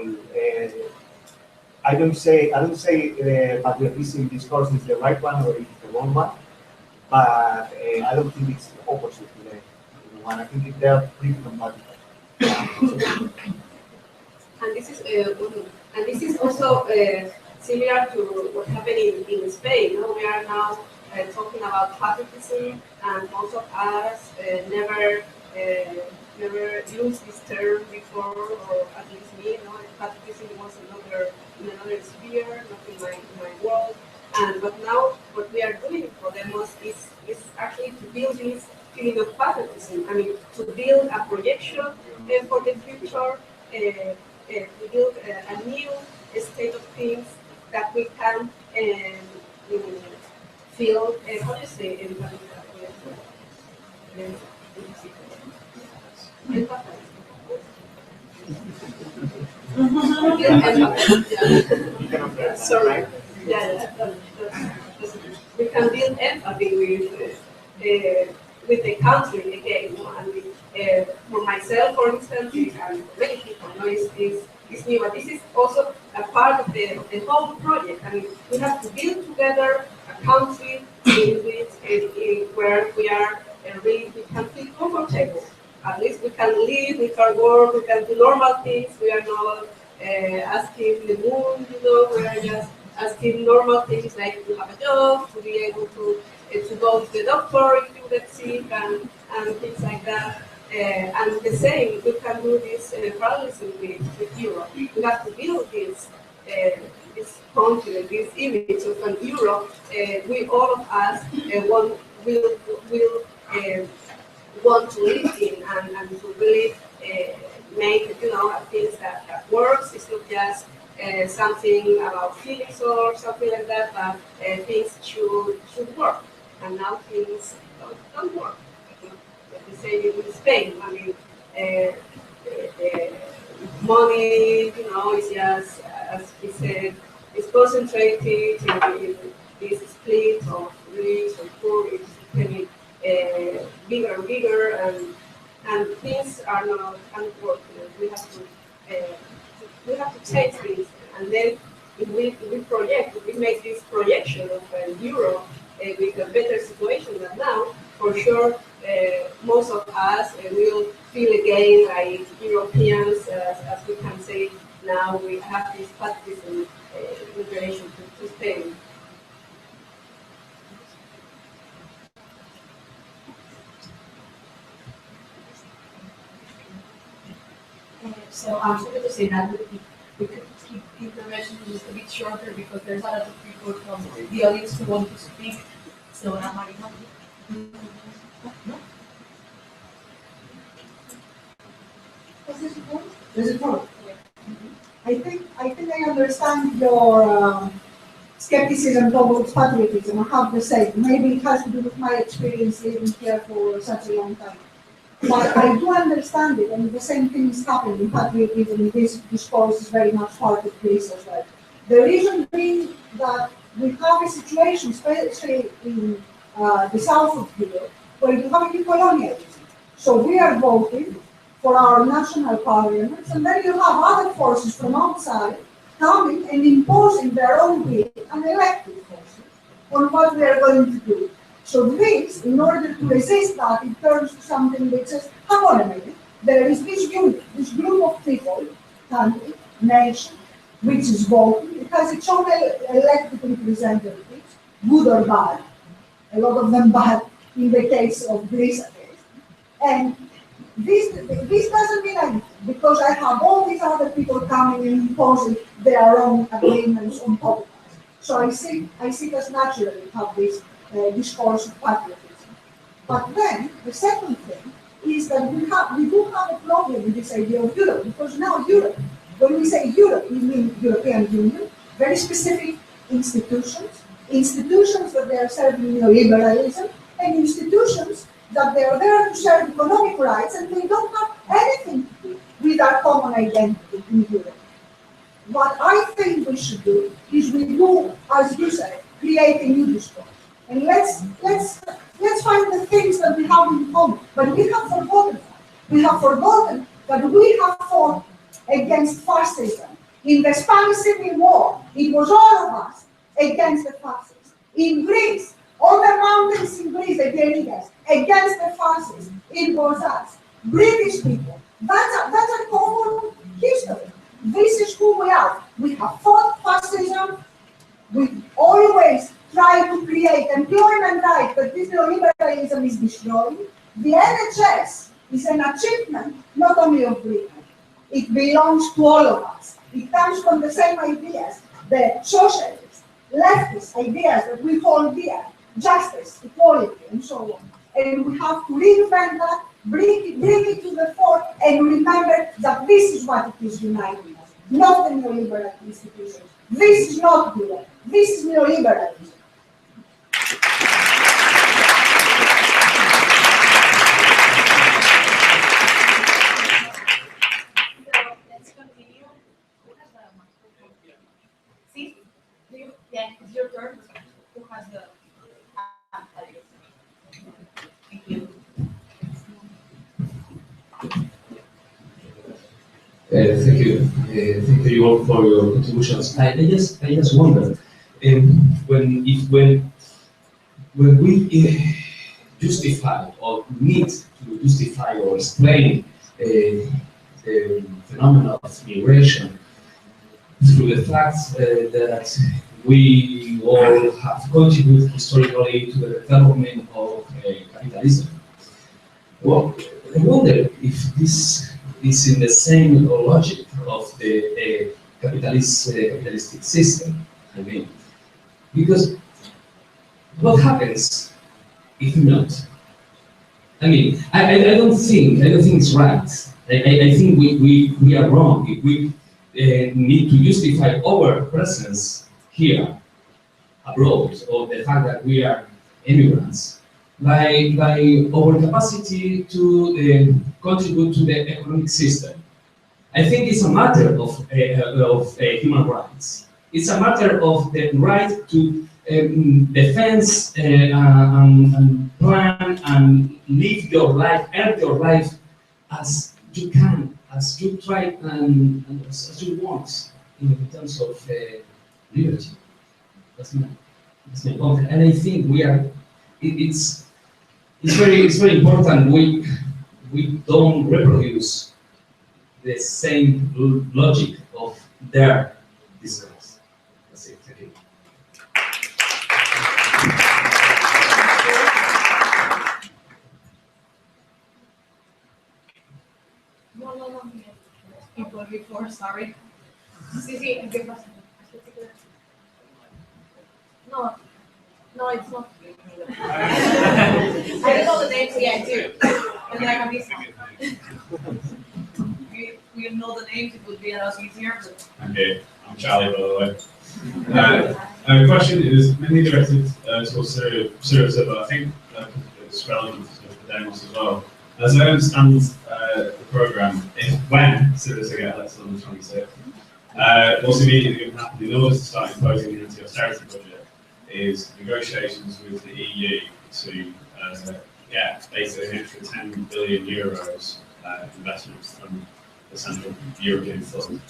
I don't say patriotism discourse is the right one or it's the wrong one, but I don't think it's the opposite to the one. I think they are pretty compatible. And this is also similar to what happened in Spain. We are now talking about patriotism, and most of us never used this term before, or at least me. Patriotism was in another sphere, not in my world. But now what we are doing for Podemos is actually to build this feeling of patriotism. I mean, to build a projection for the future. To build a new state of things that we can feel, how do you say, Sorry. We can build empathy with the country again. And for myself, for instance, and for many people, it's new. But this is also a part of the whole project. I mean, we have to build together a country where we are really, we can feel comfortable. At least we can live, we can work, we can do normal things. We are not asking the moon, we are just asking normal things like to have a job, to be able to go to the doctor if you get sick, and things like that. And the same, we can do this parallelism with Europe. We have to build this continent, this image of an Europe. We all of us will want to live in, and to really make things that works. It's not just something about feelings or something like that, but things should work. And now things don't work. The same in Spain. I mean, money, is just, as we said, is concentrated in this split of rich and poor. It's becoming bigger and bigger, and things are not working. We have to change things, and then if we make this projection of Europe with a better situation than now, for sure, most of us will feel again like Europeans, as we can say now. We have this patriotism in relation to Spain. So I was going to say that we could keep intervention is a bit shorter because there's a lot of people from the audience who want to speak. So, Marina. No? Does it work? I think I understand your skepticism towards patriotism. I have the same. Maybe it has to do with my experience living here for such a long time. But I do understand it, and the same thing is happening in patriotism. This discourse is very much part of Greece as well. The reason being that we have a situation, especially in the south of Europe, where you have a colonialism. So we are voting for our national parliaments, and then you have other forces from outside coming and imposing their own will and elected forces on what we are going to do. So this, in order to resist that, it turns to something which says, hang on a minute, there is this unit, this group of people, country, nation, which is voting. It has its own elected representatives, good or bad, a lot of them bad in the case of Greece at least. And this doesn't mean anything, because I have all these other people coming and imposing their own agreements on top of us. So I see it as natural to have this discourse of patriotism. But then the second thing is that we do have a problem with this idea of Europe, because now Europe, when we say Europe, we mean European Union, very specific institutions that they are serving neoliberalism, and institutions that they are there to serve economic rights, and they don't have anything to do with our common identity in Europe. What I think we should do is we do, as you said, create a new discourse. And let's find the things that we have in common. But we have forgotten that. We have forgotten that we have fought against fascism. In the Spanish Civil War, it was all of us against the fascists. In Greece, all the mountains in Greece, the guerrillas, against the fascists, it was us. British people. That's a common history. This is who we are. We have fought fascism. We always try to create employment rights, but this neoliberalism is destroying. The NHS is an achievement not only of Britain. It belongs to all of us. It comes from the same ideas, the socialist, leftist ideas that we hold dear, justice, equality, and so on. And we have to reinvent that, bring it to the fore, and remember that this is what it is uniting us, not the neoliberal institutions. This is not Europe. This is neoliberalism. Let's continue. See? Yeah, it's your turn. Who has the... Thank you. Thank you all for your contributions. I just wonder when we justify or need to justify or explain the phenomenon of migration through the fact that we all have contributed historically to the development of capitalism. Well, I wonder if this is in the same logic of the capitalistic system. I mean, because what happens if not? I mean, I don't think it's right. I think we are wrong if we need to justify our presence here abroad, or the fact that we are immigrants, by our capacity to contribute to the economic system. I think it's a matter of human rights. It's a matter of the right to defense and plan and live your life, earn your life as you can, as you try and as you want in terms of liberty. That's my point. And I think we are. It's very important. We don't reproduce the same logic of their discourse. That's it. Thank you. No. People before, sorry. Sí, sí, ¿qué pasa? No, no, it's not. I don't know the names yet, too. And there can be some. If we know the names, it would be a lot easier. But... Okay, I'm Charlie, by the way. The question is mainly directed towards Syriza, but I think it's relevant to Podemos as well. As I understand the programme, if when Syriza get elected on the 26th, what's immediately going to happen in order to start imposing the anti-austerity budget is negotiations with the EU to get basically an extra 10 billion euros investments from the Central European Fund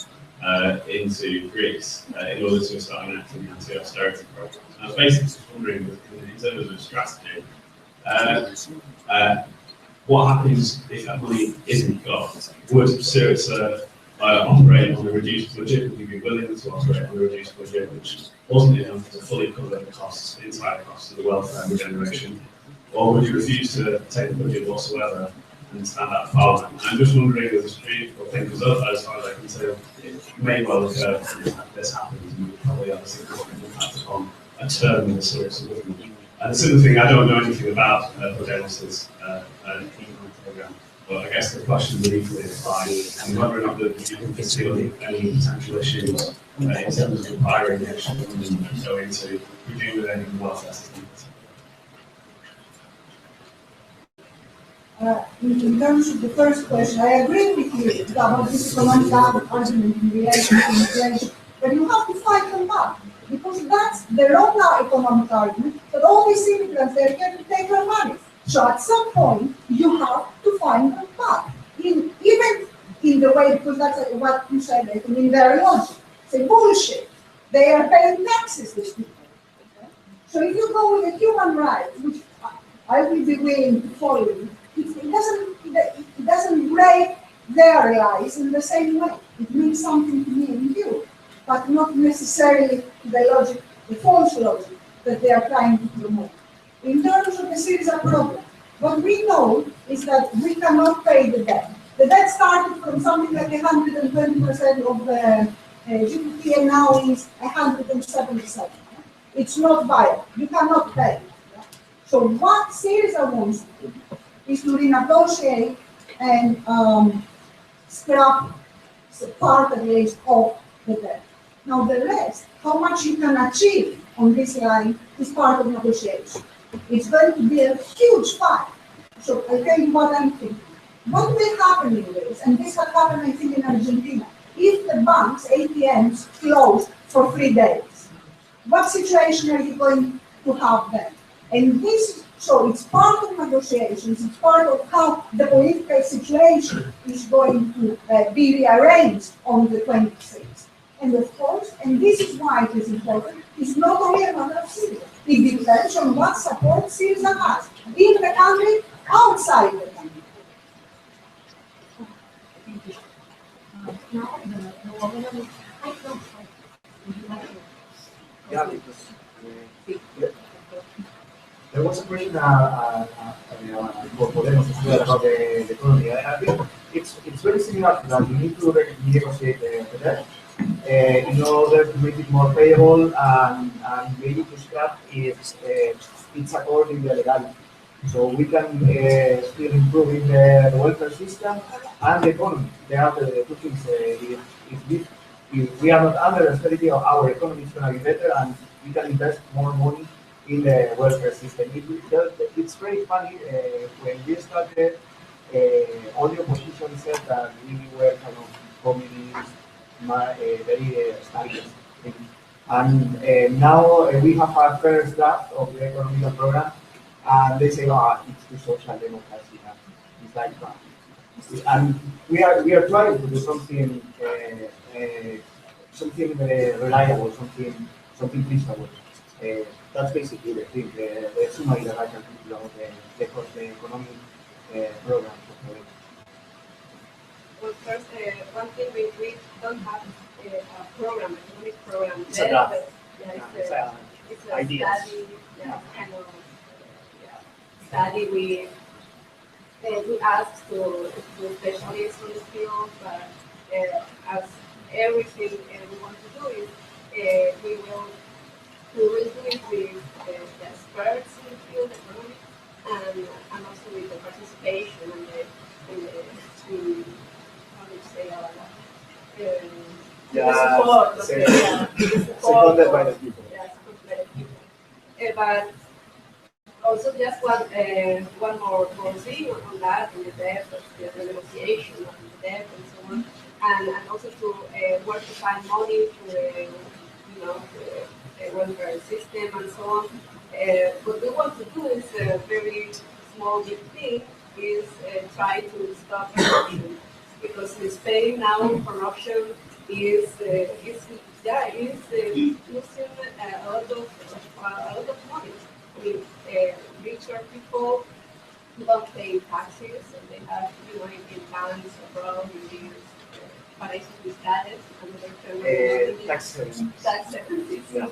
into Greece in order to start enacting the anti-austerity program. I was basically just wondering, in terms of strategy, what happens if that money isn't got? Would Syriza operate on a reduced budget? Would you be willing to operate on a reduced budget, which wasn't enough to fully cover the costs, the entire costs of the welfare regeneration? Or would you refuse to take the budget whatsoever and stand out Parliament? I'm just wondering, as a strategical thing, because as far as I can tell, it may well occur if this happens, and would probably have a significant impact upon a term of the Syriza government. And the second thing, I don't know anything about Podemos' program, but I guess the question would equally apply, and whether or not you can conceal any potential issues in terms of requiring extra funding to go into rejuvenating the welfare system. In terms of the first question, I agree with you about this economic argument in relation to inflation, but you have to fight them back, because that's their own economic argument, that all these immigrants, they're here to take their money. So at some point, you have to find them back, even in the way, because that's what you said, I mean, their logic. It's bullshit. They are paying taxes, these people. Okay? So if you go with the human rights, which I will be willing to follow you, it doesn't break their lives in the same way. It means something to me and you, but not necessarily the logic, the false logic that they are trying to promote. In terms of the Syriza problem, what we know is that we cannot pay the debt. The debt started from something like 120% of the GDP, and now is 177. It's not viable. You cannot pay it. So what Syriza wants to do is to renegotiate and scrap part at least of the debt. Now the rest, how much you can achieve on this line, is part of negotiation. It's going to be a huge fight. So I'll tell you what I'm thinking. What will happen in this, and this had happened I think in Argentina, if the banks, ATMs, close for 3 days, what situation are you going to have then? And this, so it's part of negotiations, it's part of how the political situation is going to be rearranged on the 26th. And of course, and this is why it is important, it's not only a matter of Syria. It depends on what support Syria has in the country, outside the country. Yeah, because there was a question for Podemos about the economy. I think it's very similar to that. You need to renegotiate the debt in order to make it more payable, and we need to scrap if it's according to the legality. So we can still improve in the welfare system and the economy. They are the two things. If we are not under austerity, our economy is going to be better, and we can invest more money in the welfare system. It's very funny, when we started, all the opposition said that we were kind of communist, very Stalinist. And now we have our first draft of the economic program, and they say, oh, it's the social democracy. It's like that. And we are trying to do something reliable, something reasonable. That's basically the thing. The summary that I can do about the economic program. Well, first, one thing we don't have a program, economic program. It's a draft. It's a study, kind of study. We asked to specialists in the field, but as everything we want to do is we will do it with the experts in the field economics and also with the participation and how do you say about that? The support, Seconded by the people. Yeah, seconded by the people. But also just one more thing on that, in the depth of the negotiation of the debt and so on, and also to work to find money to the welfare system and so on. What we want to do is a very small big thing is try to stop corruption, because in Spain now corruption is losing a lot of money. I mean, richer people don't pay taxes, and they have, in banks abroad, in these paraísos fiscales, Tax havens. Tax havens.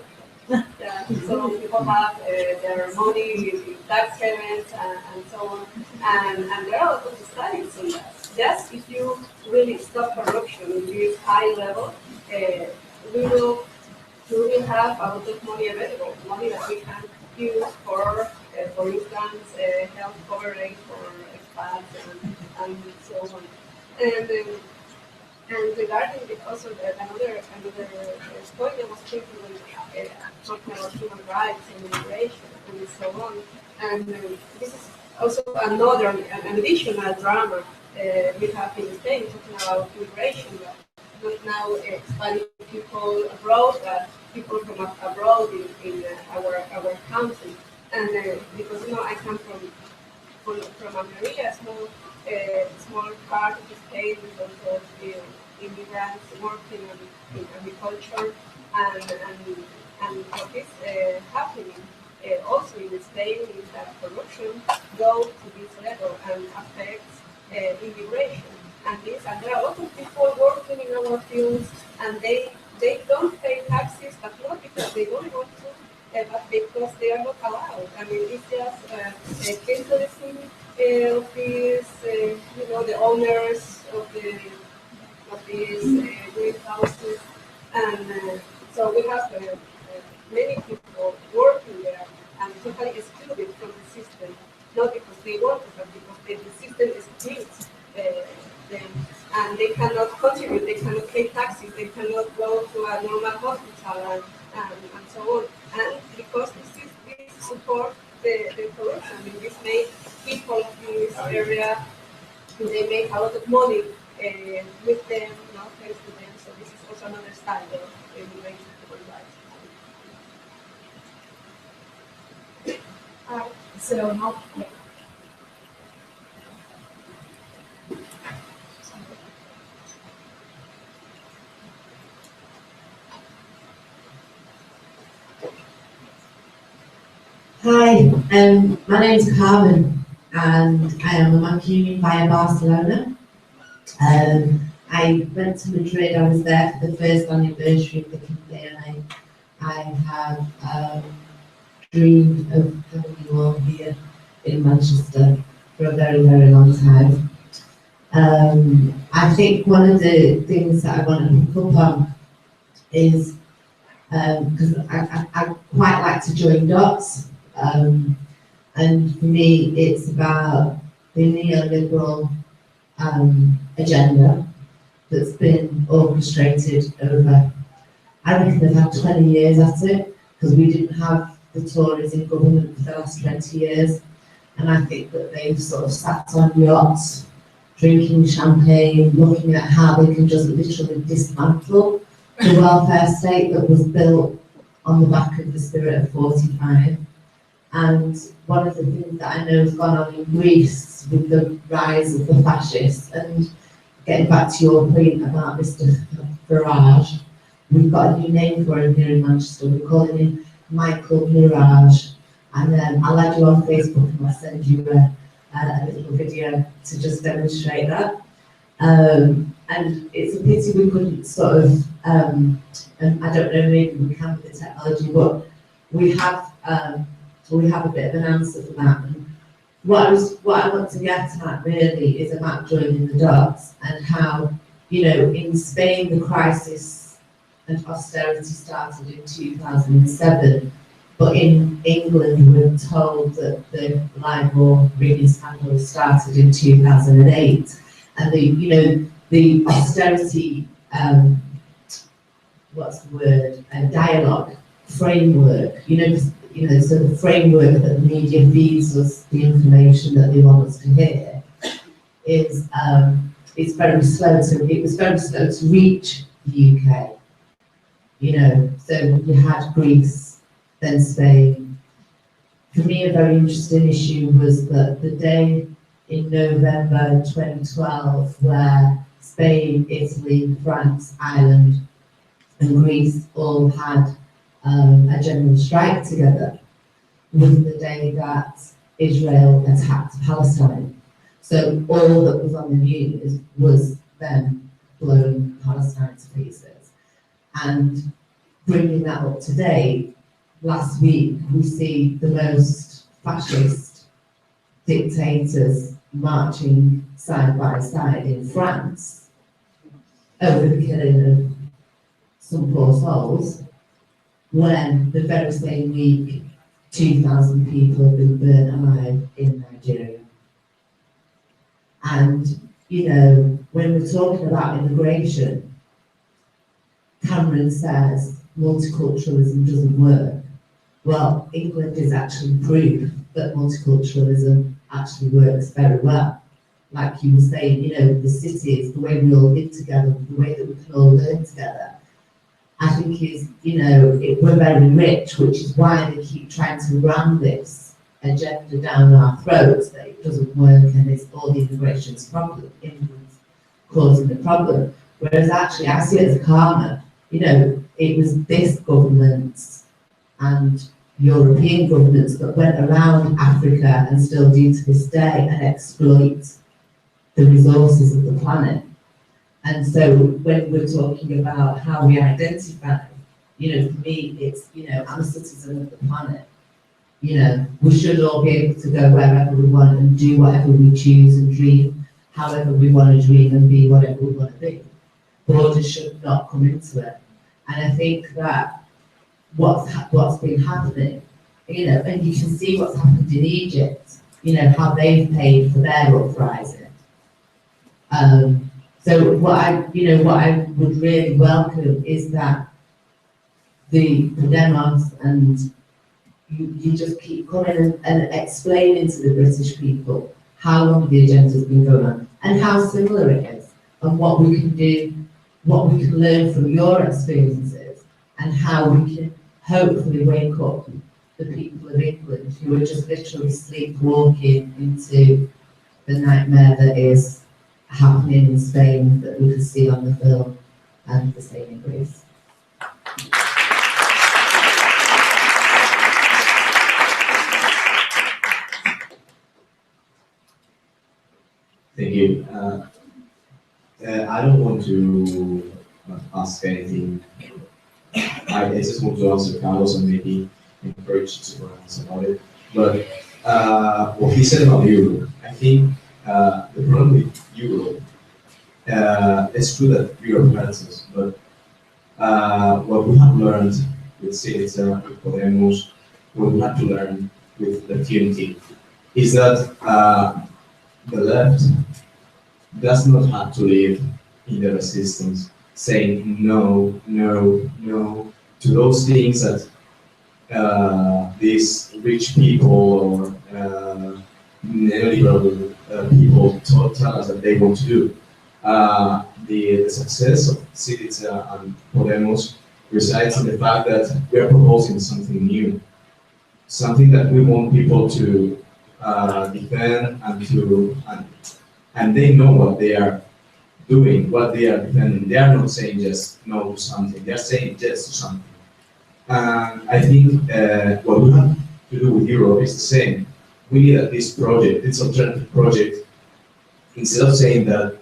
Yeah. So people have their money in tax havens and so on, and there are a lot of studies on that. Just if you really stop corruption in this high level, we will have a lot of money available, money that we can use for instance, health coverage for expats and so on. And regarding also another point I was thinking when talking about human rights and immigration and so on, and this is also an additional drama we have in Spain talking about immigration. Not now Spanish people abroad, but people from abroad in our country. And because I come from Almeria, small part of Spain with also immigrants working in agriculture, and what is happening also in Spain is that corruption goes to this level and affects immigration. And there are a lot of people working in our fields, and they don't pay taxes, but not because they don't want to, but because they are not allowed. I mean, it's just a capitalism of these, the owners of these greenhouses, and so we have many people working there and totally excluded from the system, not because they want to, but because the system excludes them, and they cannot contribute, they cannot pay taxes, they cannot go to a normal hospital and so on. And because this support the corruption, and this makes people of this area, they make a lot of money with them, thanks to them. So this is also another style of immigration human rights. So now. Hi, my name is Carmen, and I am a Mancunian via Barcelona. I went to Madrid. I was there for the first anniversary of the campaign. I have dreamed of having you all here in Manchester for a very, very long time. I think one of the things that I want to pick up on is because I quite like to join dots. And for me, it's about the neoliberal agenda that's been orchestrated over, I reckon they've had 20 years at it, because we didn't have the Tories in government for the last 20 years. And I think that they've sort of sat on yachts, drinking champagne, looking at how they can just literally dismantle the welfare state that was built on the back of the spirit of 45. And one of the things that I know has gone on in Greece with the rise of the fascists, and getting back to your point about Mr. Farage, we've got a new name for him here in Manchester. We're calling him Michael Mirage. And I'll add you on Facebook and I'll send you a little video to just demonstrate that. And it's a pity we couldn't sort of, and I don't know, maybe we can with the technology, but we have a bit of an answer for that. And what I want to get at really is about joining the dots and how you know, in Spain, the crisis and austerity started in 2007, but in England, we're told that the LIBOR rigging scandal started in 2008, and the austerity, what's the word, dialogue framework, so the framework that the media feeds us the information that they want us to hear is it was very slow to reach the UK. So you had Greece, then Spain. For me, a very interesting issue was that the day in November 2012 where Spain, Italy, France, Ireland and Greece all had a general strike together was the day that Israel attacked Palestine. So all that was on the news was them blowing Palestine to pieces. And bringing that up to date, last week we see the most fascist dictators marching side by side in France over the killing of some poor souls, when the very same week 2,000 people have been burnt alive in Nigeria. And, when we're talking about immigration, Cameron says multiculturalism doesn't work. Well, England is actually proof that multiculturalism actually works very well. Like you were saying, the cities, the way we all live together, the way that we can all learn together, I think is, we're very rich, which is why they keep trying to ram this agenda down our throats that it doesn't work and it's all the immigration's problem, England's causing the problem. Whereas actually, I see it as karma. It was this government and European governments that went around Africa and still do to this day and exploit the resources of the planet. And so when we're talking about how we identify, for me, it's, I'm a citizen of the planet. We should all be able to go wherever we want and do whatever we choose and dream however we want to dream and be whatever we want to be. Borders should not come into it. And I think that what's been happening, and you can see what's happened in Egypt, how they've paid for their uprising. So what I would really welcome is that the Podemos and you just keep coming and explaining to the British people how long the agenda's been going on and how similar it is and what we can do, what we can learn from your experiences and how we can hopefully wake up the people of England who are just literally sleepwalking into the nightmare that is happening in Spain that we could see on the film and the same in Greece. Thank you. I don't want to ask anything. I just want to answer Carlos and maybe encourage you to answer about it. But what he said about Euro, I think the problem with Euro, it's true that Europe hurts us, but what we have learned with Syriza, with Podemos, what we have to learn with the TNT is that the left does not have to live in the resistance, saying no, no, no to those things that these rich people or neoliberal people tell us that they want to do. The success of Syriza and Podemos resides in the fact that we are proposing something new, something that we want people to defend and they know what they are doing, what they are defending. They are not saying just no to something, they are saying yes to something. And I think what we have to do with Europe is the same. We need that this project, this alternative project, instead of saying that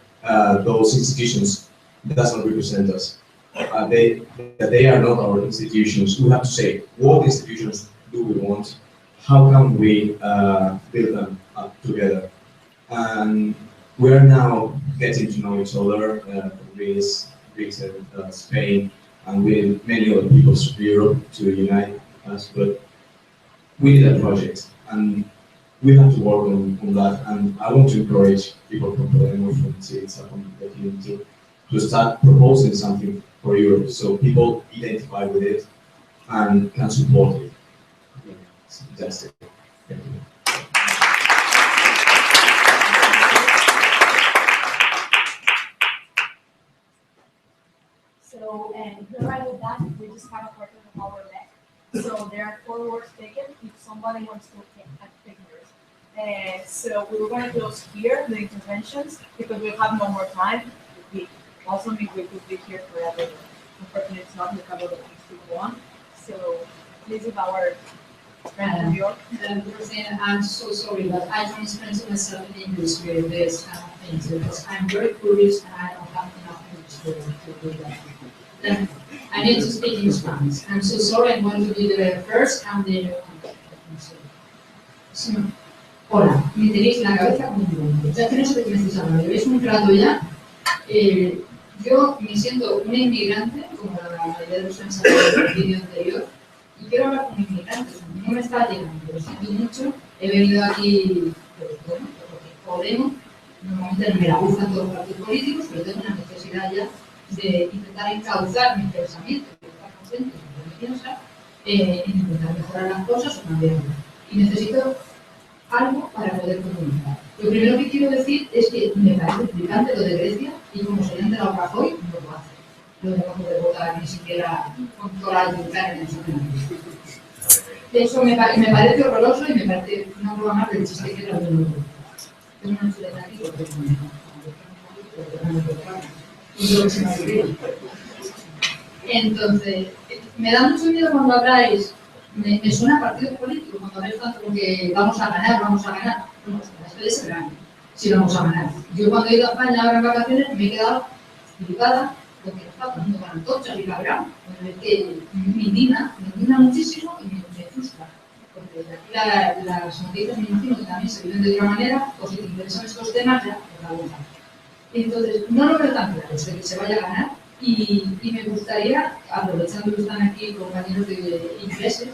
those institutions does not represent us, that they are not our institutions, we have to say what institutions do we want, how can we build them up together. And we are now getting to know each other Greece, Britain, Spain, and with many other people of Europe to unite us. But we need a project, and we have to work on that. And I want to encourage people from Podemos, from CITSA, from the community, to start proposing something for Europe, so people identify with it and can support it. That's it. Thank you. So, and you're right with that, we just have a quarter of our deck. So there are 4 words taken if somebody wants to take yours. So we were going to close here the interventions because we have no more time. We also we could be here forever. Unfortunately, it's not. We have other things to go on. So please, if our friend from New York. I'm so sorry, but I don't explain to myself in English with this kind of things because I'm very curious and I don't have enough English to do that. Then I need to speak in Spanish. I'm so sorry, I'm going to be the first and the Hola, me tenéis la cabeza como un bombo. Ya que no sé de qué me estáis hablando, veis un rato ya. Yo me siento una inmigrante, como la mayoría de los que han salido en el vídeo anterior, y quiero hablar con inmigrantes. No me está llegando, lo siento mucho. He venido aquí, bueno, porque Podemos, normalmente no me la gustan todos los partidos políticos, pero tengo una necesidad ya de intentar encauzar mi pensamiento, de estar consciente de lo que piensa, intentar mejorar las cosas o cambiarlas. Y necesito algo para poder comunicar. Lo primero que quiero decir es que me parece explicante lo de Grecia y como se le ha enterado Rajoy, no lo hace. No le va a poder votar ni siquiera con toda la dificultad en el Supremo. Eso me parece horroroso y me parece una prueba más del chiste que era el mundo. Tengo una chuleta aquí porque y lo que se me olvidó. Entonces, me da mucho miedo cuando habláis. Me suena a partido político cuando habláis tanto porque vamos a ganar. Bueno, esto es el año, si vamos a ganar. Yo cuando he ido a España ahora en vacaciones me he quedado flipada porque estaba poniendo con antorchas y cabrón, que me indigna muchísimo y me frustra. Porque aquí las noticias me imagino que también se viven de otra manera, o si te interesan estos temas ya, por la vuelta. Entonces, no lo veo tan claro de que se vaya a ganar y me gustaría, aprovechando que están aquí compañeros de ingleses,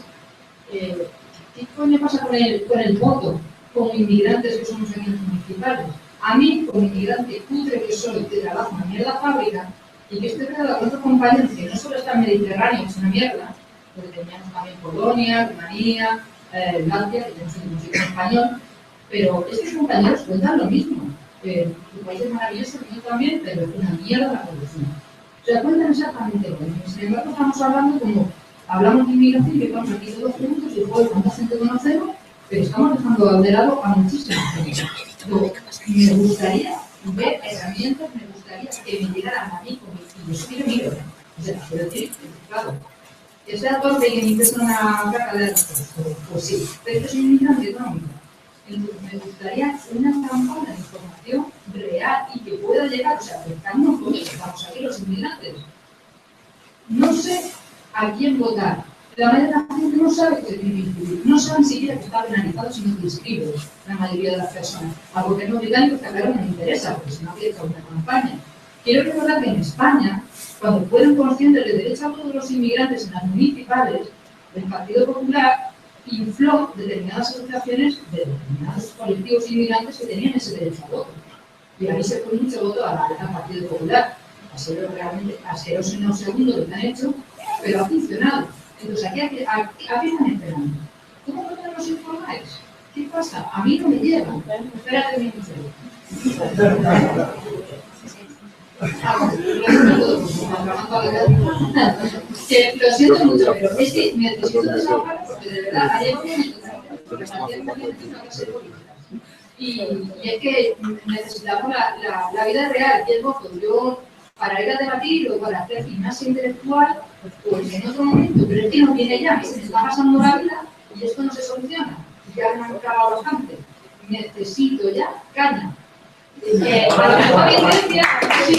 ¿qué coño pasa con el voto como inmigrantes que somos aquí en los municipales? A mí, como inmigrante cutre que soy, que trabajo en una mierda fábrica y que estoy rodeado con otros compañeros que no solo están mediterráneos, es una mierda, porque teníamos también Polonia, Rumanía, Latvia, que yo no soy músico español, pero estos compañeros cuentan lo mismo. Tu país es maravilloso, el mío también, pero es una mierda la producción. O sea, cuentan exactamente lo mismo. Sin embargo, estamos hablando como hablamos de inmigración, que estamos aquí todos juntos y joder, cuánta gente conocemos, pero estamos dejando de lado a muchísima gente. Me gustaría ver herramientas, me gustaría que me llegaran a mí como y yo soy de o sea, quiero decir, claro, que sea torpe y que mi persona caca de altos, pues sí, pero yo soy un inmigrante económico. Entonces, me gustaría una campaña de información real y que pueda llegar, o sea, que estamos todos, estamos aquí los inmigrantes. No sé a quién votar. La mayoría de la gente no sabe que tiene que inscribir, no sabe ni siquiera que está penalizado si no te inscribes, la mayoría de las personas. Al gobierno británico, está claro, no me interesa, porque si no habría una campaña. Quiero recordar que en España, cuando fueron conscientes del derecho a todos los inmigrantes en las municipales, el Partido Popular infló determinadas asociaciones de determinados colectivos inmigrantes que tenían ese derecho a voto. Y ahí se fue mucho voto al Partido Popular. Ha sido realmente asqueroso en un segundo lo que han hecho, pero ha funcionado. Entonces, ¿a qué están esperando? ¿Cómo no nos informáis? ¿Qué pasa? A mí no me llega. Espérate un minuto. Que lo siento mucho, pero es que necesito desahogar porque de verdad hay un momento y es que necesitamos la vida real y el voto. Yo, para ir a debatir o para hacer gimnasia intelectual, pues en otro momento, pero es que no viene ya, se me está pasando la vida y esto no se soluciona. Ya me han acabado bastante. Necesito ya caña. A lo mejor Iglesia, sí,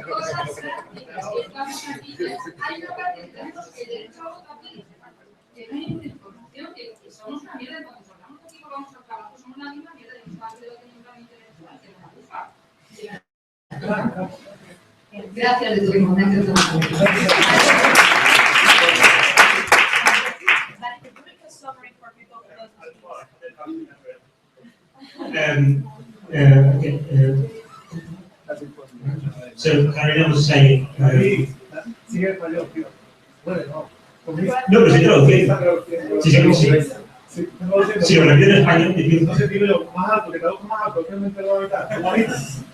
cosas prácticas, estamos aquí, hay una parte que tenemos el derecho a voto aquí, Gracias de tu momento. So Karina was saying, no, pero si te lo digo, si se consigue. Sí, lo repito en español.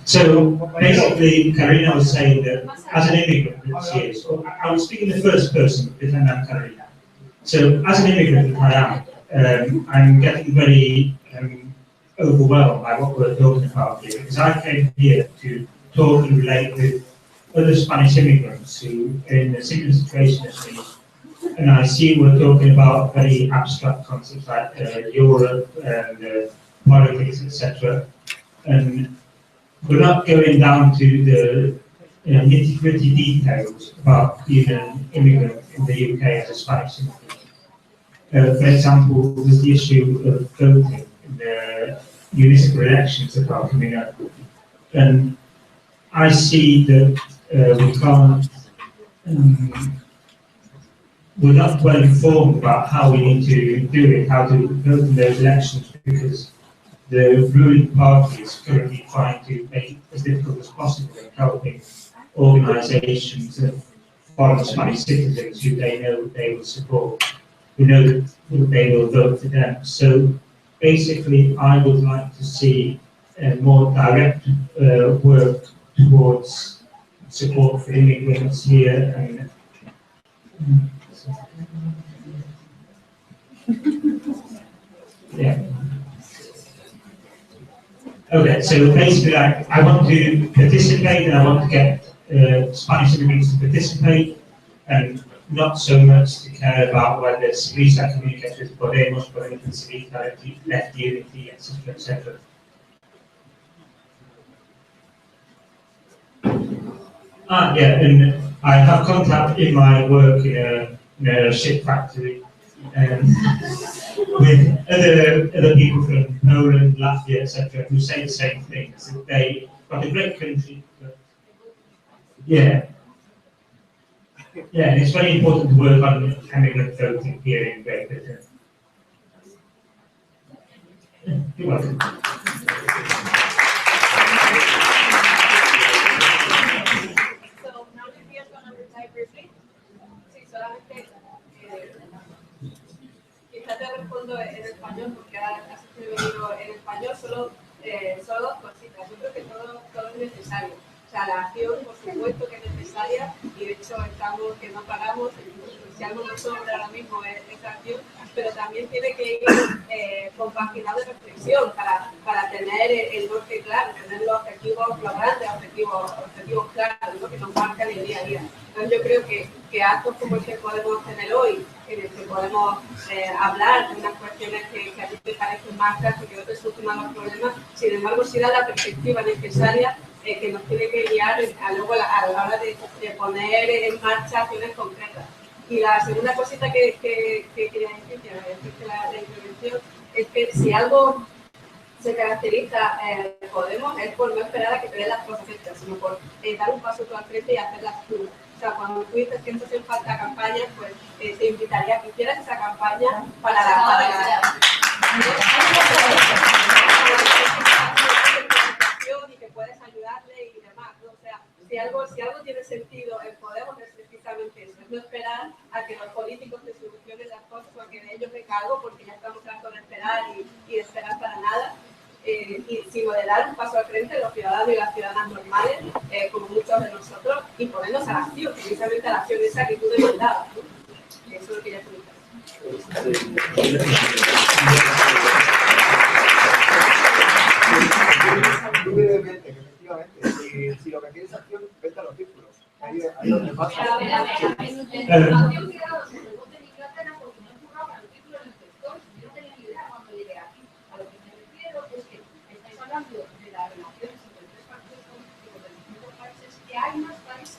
So basically, Karina was saying that as an immigrant that she is, I was speaking the first person, if I'm not Karina. So as an immigrant that I am, I'm getting very overwhelmed by what we're talking about here, because I came here to talk and relate with other Spanish immigrants who are in a similar situation as me. And I see we're talking about very abstract concepts like Europe and politics, etc. And we're not going down to the nitty-gritty details about being an immigrant in the UK as a Spanish immigrant. For example, there's the issue of voting in the municipal elections that are coming up. And I see that we can't we're not well informed about how we need to do it, how to vote in those elections, because the ruling party is currently trying to make it as difficult as possible in helping organisations of foreign Spanish citizens who they know they will support, who know that they will vote for them. So basically, I would like to see more direct work towards support for immigrants here and yeah. Okay, so basically I want to participate and I want to get Spanish immigrants to participate and not so much to care about whether Syriza communicates with Podemos, Syriza, Left Unity, etc., etc. Yeah, and I have contact in my work in a ship factory with other people from Poland, Latvia, etc., who say the same things. That they got a great country, but yeah, and it's very important to work on immigrant voting here in Great Britain. You're welcome. Quizás te respondo en español porque has escrito en español solo dos cositas. Yo creo que todo es necesario. O sea, la acción, por supuesto que es necesaria y de hecho estamos que no paramos. Si algo no sobra ahora mismo es esta acción, pero también tiene que ir compaginado de reflexión para tener el norte claro, tener los objetivos, los grandes objetivos claros, ¿no? Que nos marcan el día a día. Entonces yo creo que actos como el que podemos tener hoy, en el que podemos hablar de unas cuestiones que a ti te parecen más claras y que no te solucionan los problemas, sin embargo sí da la perspectiva necesaria que nos tiene que guiar luego a la hora de poner en marcha acciones concretas. Y la segunda cosita que quería decir, que la intervención, es que si algo se caracteriza Podemos es por no esperar a que te den las cosas hechas, sino por dar un paso tú al frente y hacerlas tú. O sea, cuando tú dices que entonces falta campaña, pues te invitaría a que hicieras esa campaña para la y que puedes ayudarle y demás, ¿no? O sea, si algo tiene sentido en Podemos es precisamente eso, es no esperar a que los políticos te solucionen las cosas o a que de ellos recargo, porque ya estamos hartos de esperar y de esperar para nada, y sino de dar un paso al frente los ciudadanos y las ciudadanas normales, como muchos de nosotros, y ponernos a la acción, precisamente a la acción esa que tú demandabas, ¿no? Eso es lo que ya comentar. Muy brevemente, efectivamente, si lo que quieres es acción, vete a los círculos. Ahí es donde pasa. De las relaciones entre tres partidos políticos de distintos países, que hay más países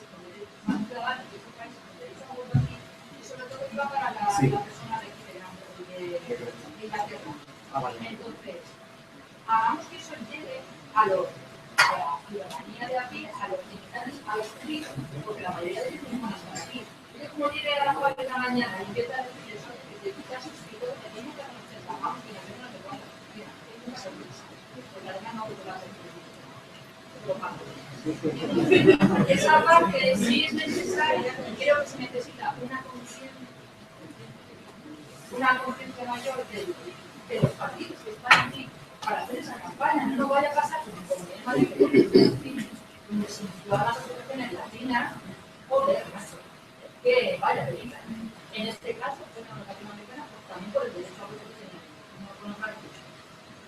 más ciudadanos de esos países con derecho a voto aquí, y sobre todo iba para la persona de Inglaterra. Entonces, hagamos que eso llegue a la ciudadanía de aquí, a mismo viene a las 4 de la mañana y empieza a decir eso, que te has suscrito, te tienes que conocer la máquina, que no te puedo mira, es una sorpresa, porque además no te la esa parte sí es necesaria, creo que se necesita una conciencia mayor de los partidos que están aquí para hacer esa campaña. No vaya a pasar como en Madrid, donde se inflaman las asociaciones latinas o de raza, que vaya película. En este caso, pues no latinoamericana, pues también por el derecho a voto que tenemos, no con los partidos,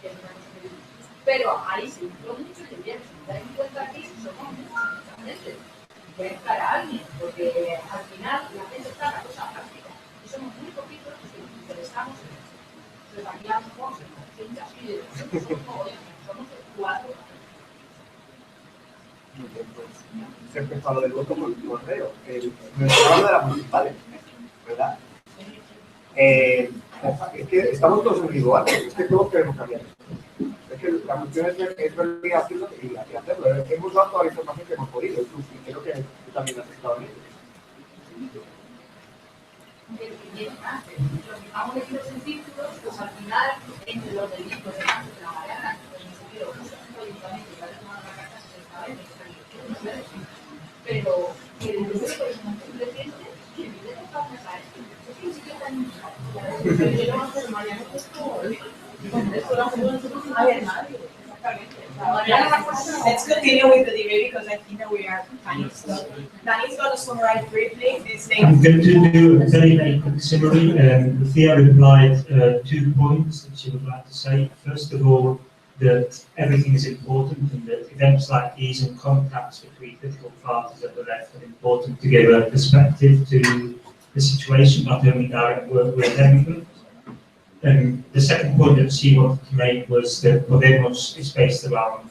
que es una cosa que digo. Pero ahí se infló mucho y bien, se da en cuenta aquí si somos mucha gente. Puede estar a alguien, porque al final la gente está en la cosa práctica. Y somos muy poquitos los que nos interesamos en esto. Entonces aquí a lo mejor se un chasquido, somos 4. Se empezó lo del voto por correo. El programa de las municipales, ¿verdad? Es que estamos todos individuales, es que todos queremos cambiar. Es que la cuestión es venir a hacerlo y hacerlo. Hemos dado toda la información que hemos podido, y creo que tú también has estado en ello. Los que estamos metidos en círculos, pues al final, entre los delitos de la mañana, en el sentido, no sé, ayuntamiento, que ha tomado la carta 60 veces, pero que el grupo de un montón de gente que vive de forma a esto. Es que ni siquiera tan pero vamos a hacer Mariano, que es como esto lo hacemos nosotros a ver nadie. Let's continue with the debate because I think that we are kind of stuck. Danny's going to summarize briefly this thing. I'm going to do a very quick summary. Thea replied 2 points that she would like to say. First of all, that everything is important and that events like these and contacts between political parties at the left are important to give a perspective to the situation, not only direct work with everyone. The second point that she wanted to make was that Podemos is based around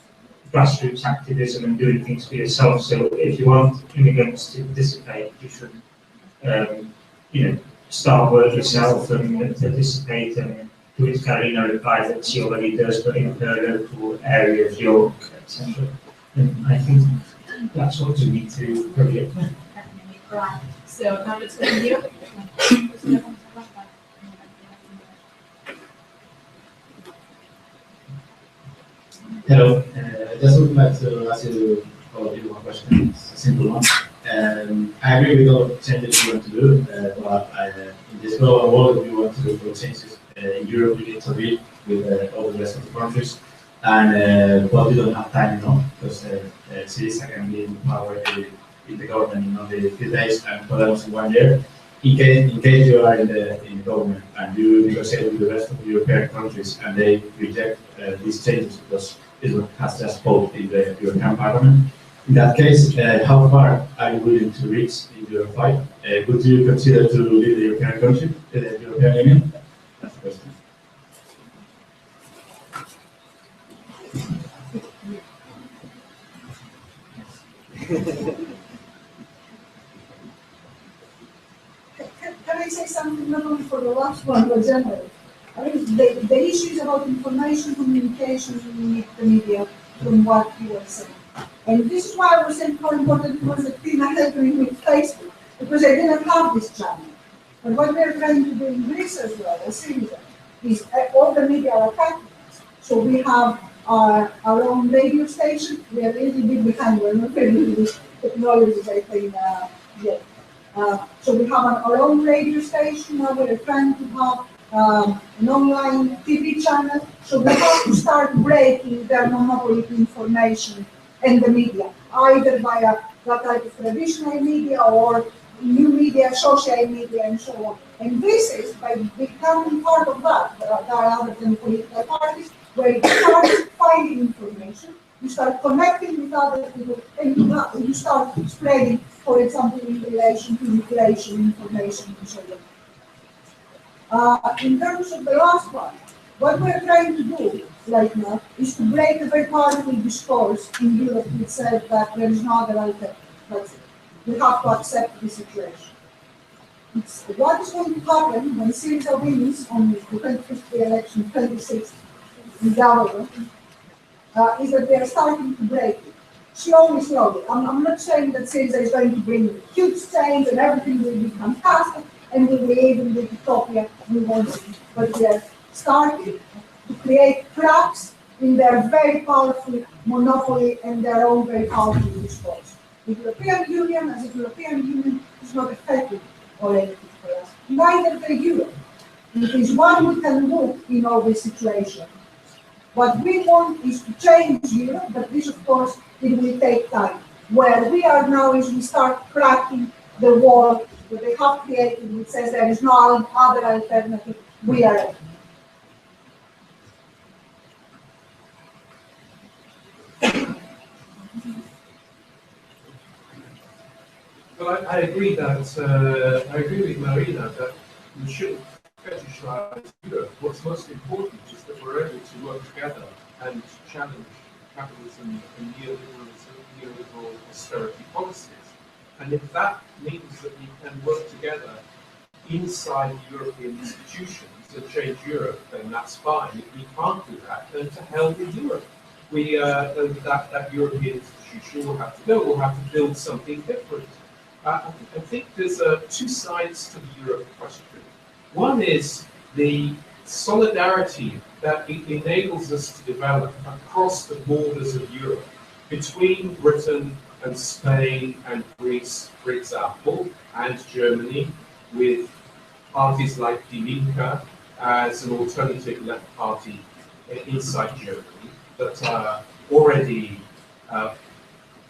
grassroots activism and doing things for yourself. So if you want immigrants to participate, you should, start work yourself and participate. And to which Karina replied that she already does, but in her local area of York, etc. And I think that's what we need to probably. Right. So now let's continue. Hello, I just would like to ask you all of you one question. It's a simple one. I agree with all the changes you want to do, but in this global world, we want to do for changes. In Europe, we need to be with all the rest of the countries, and but we don't have time, because Syriza can be in power in the government in only a few days, and Podemos in 1 year. In case you are in the government and you negotiate with the rest of the European countries and they reject these changes because it has just voted in the European Parliament. In that case, how far are you willing to reach in your fight? Would you consider to leave the European country, the European Union? That's the question. Can I say something not only for the last one, but generally? I mean, the issues about information communication with the media from what you were saying. And this is why I was saying how important it was that Tina helped me with Facebook, because I didn't have this channel. And what we're trying to do in Greece as well, as Syriza, is all the media are Catholics. So we have our own radio station. We are a little bit behind. We're not very good with technologies, I think, yet. So we have our own radio station. Now we're trying to have an online TV channel. So we have to start breaking the monopoly of information in the media, either via that type of traditional media or new media, social media, and so on. And this is by becoming part of that. There are other than political parties where you start finding information, you start connecting with other people, and you start spreading, for example, in relation to inflation information and so on. In terms of the last one, what we're trying to do right now is to break a very powerful discourse in Europe which said that there is no other alternative. That's it. We have to accept the situation. What is going to happen when Syriza wins on the 25th election, 26th in Gabon, is that they are starting to break it. slowly. I'm not saying that Caesar is going to bring huge change and everything will be fantastic and we will live in the utopia we want to. But we are starting to create cracks in their very powerful monopoly and their own very powerful discourse. The European Union, as a European Union, is not effective or anything for us. Neither the Euro. It is one we can do in all these situations. What we want is to change Europe, but this, of course, it will take time. Where we are now is we start cracking the wall that they have created, which says there is no other alternative. We are it. Well, I agree that I agree with Marina that we shouldn't fetishize Europe. What's most important is that we're able to work together and challenge capitalism and neoliberal austerity policies. And if that means that we can work together inside European institutions and change Europe, then that's fine. If we can't do that, then to hell with Europe. That European institution will have to go. We'll have to build something different. I think there's two sides to the Europe question. One is the solidarity that it enables us to develop across the borders of Europe, between Britain and Spain and Greece, for example, and Germany, with parties like Die Linke as an alternative left party inside Germany that are already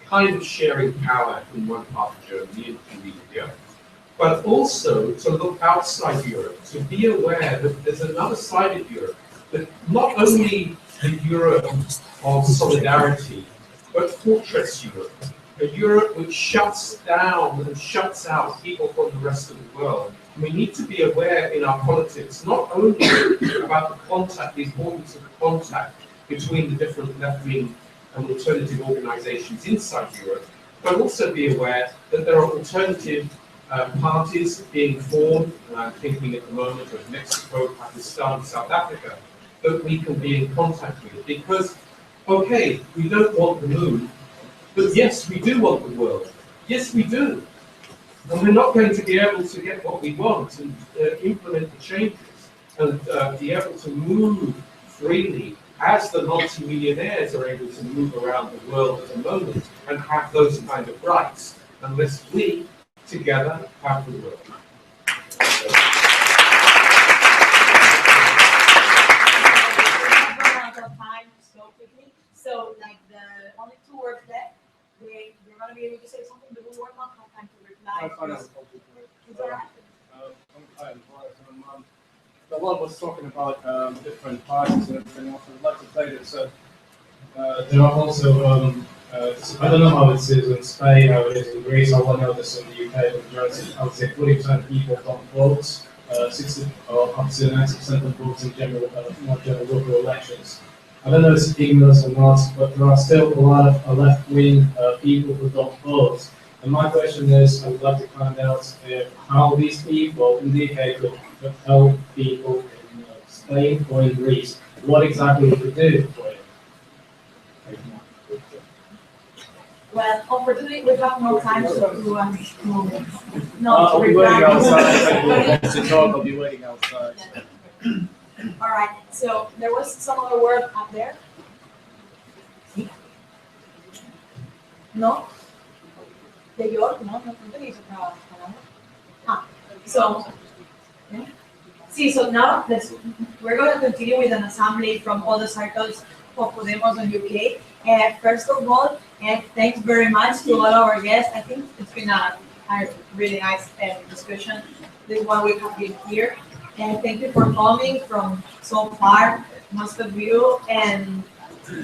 kind of sharing power in one part of Germany and in the other. But also to look outside Europe, to be aware that there's another side of Europe, that not only the Europe of solidarity, but fortress Europe, a Europe which shuts down and shuts out people from the rest of the world. And we need to be aware in our politics, not only about the contact, the importance of the contact between the different left-wing and alternative organizations inside Europe, but also be aware that there are alternative parties being formed, and I'm thinking at the moment of Mexico, Pakistan, South Africa, that we can be in contact with. Because, okay, we don't want the moon, but yes, we do want the world. Yes, we do. And we're not going to be able to get what we want and implement the changes and be able to move freely as the multi-millionaires are able to move around the world at the moment and have those kind of rights, unless we together have the world. So, like the only 2 words left, you're going to be able to say something, but we won't have time to reply. The one was talking about different parties and everything else. I'd like to say that there are also, I don't know how it is in Spain, how it is in Greece, I won't know this in the UK, but majority, I would say 40% of people don't vote, 60 or up to 90% of votes in general, not general local elections. I don't know if it's ignorance or not, but there are still a lot of left-wing people who don't vote. And my question is, I would like to find out how these people indicate to help people in Spain or in Greece. What exactly we could do for it? Well, unfortunately, we have no time I'll be waiting outside. To talk, I'll be waiting outside. All right, so there was some other word up there. No? De York, no te hizo otra palabra. So, yeah. See, so now we're going to continue with an assembly from all the circles of Podemos in UK. First of all, thanks very much to all our guests. I think it's been a really nice discussion, this one we have been here. And thank you for coming from so far, most of you. And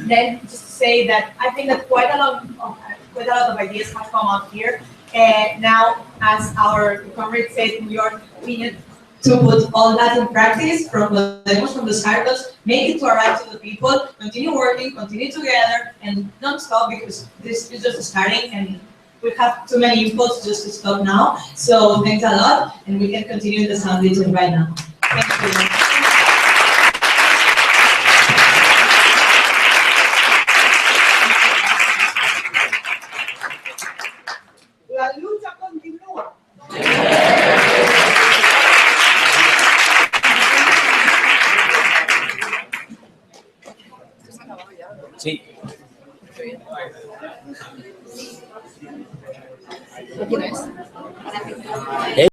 then just to say that I think that quite a lot of ideas have come out here. And now, as our comrade said, in your opinion, to put all that in practice from the circles, make it to arrive to the people, continue working, continue together, and don't stop, because this is just starting and we have too many inputs just to stop now. So thanks a lot, and we can continue the assembly right now. Thank you. ¿Eh?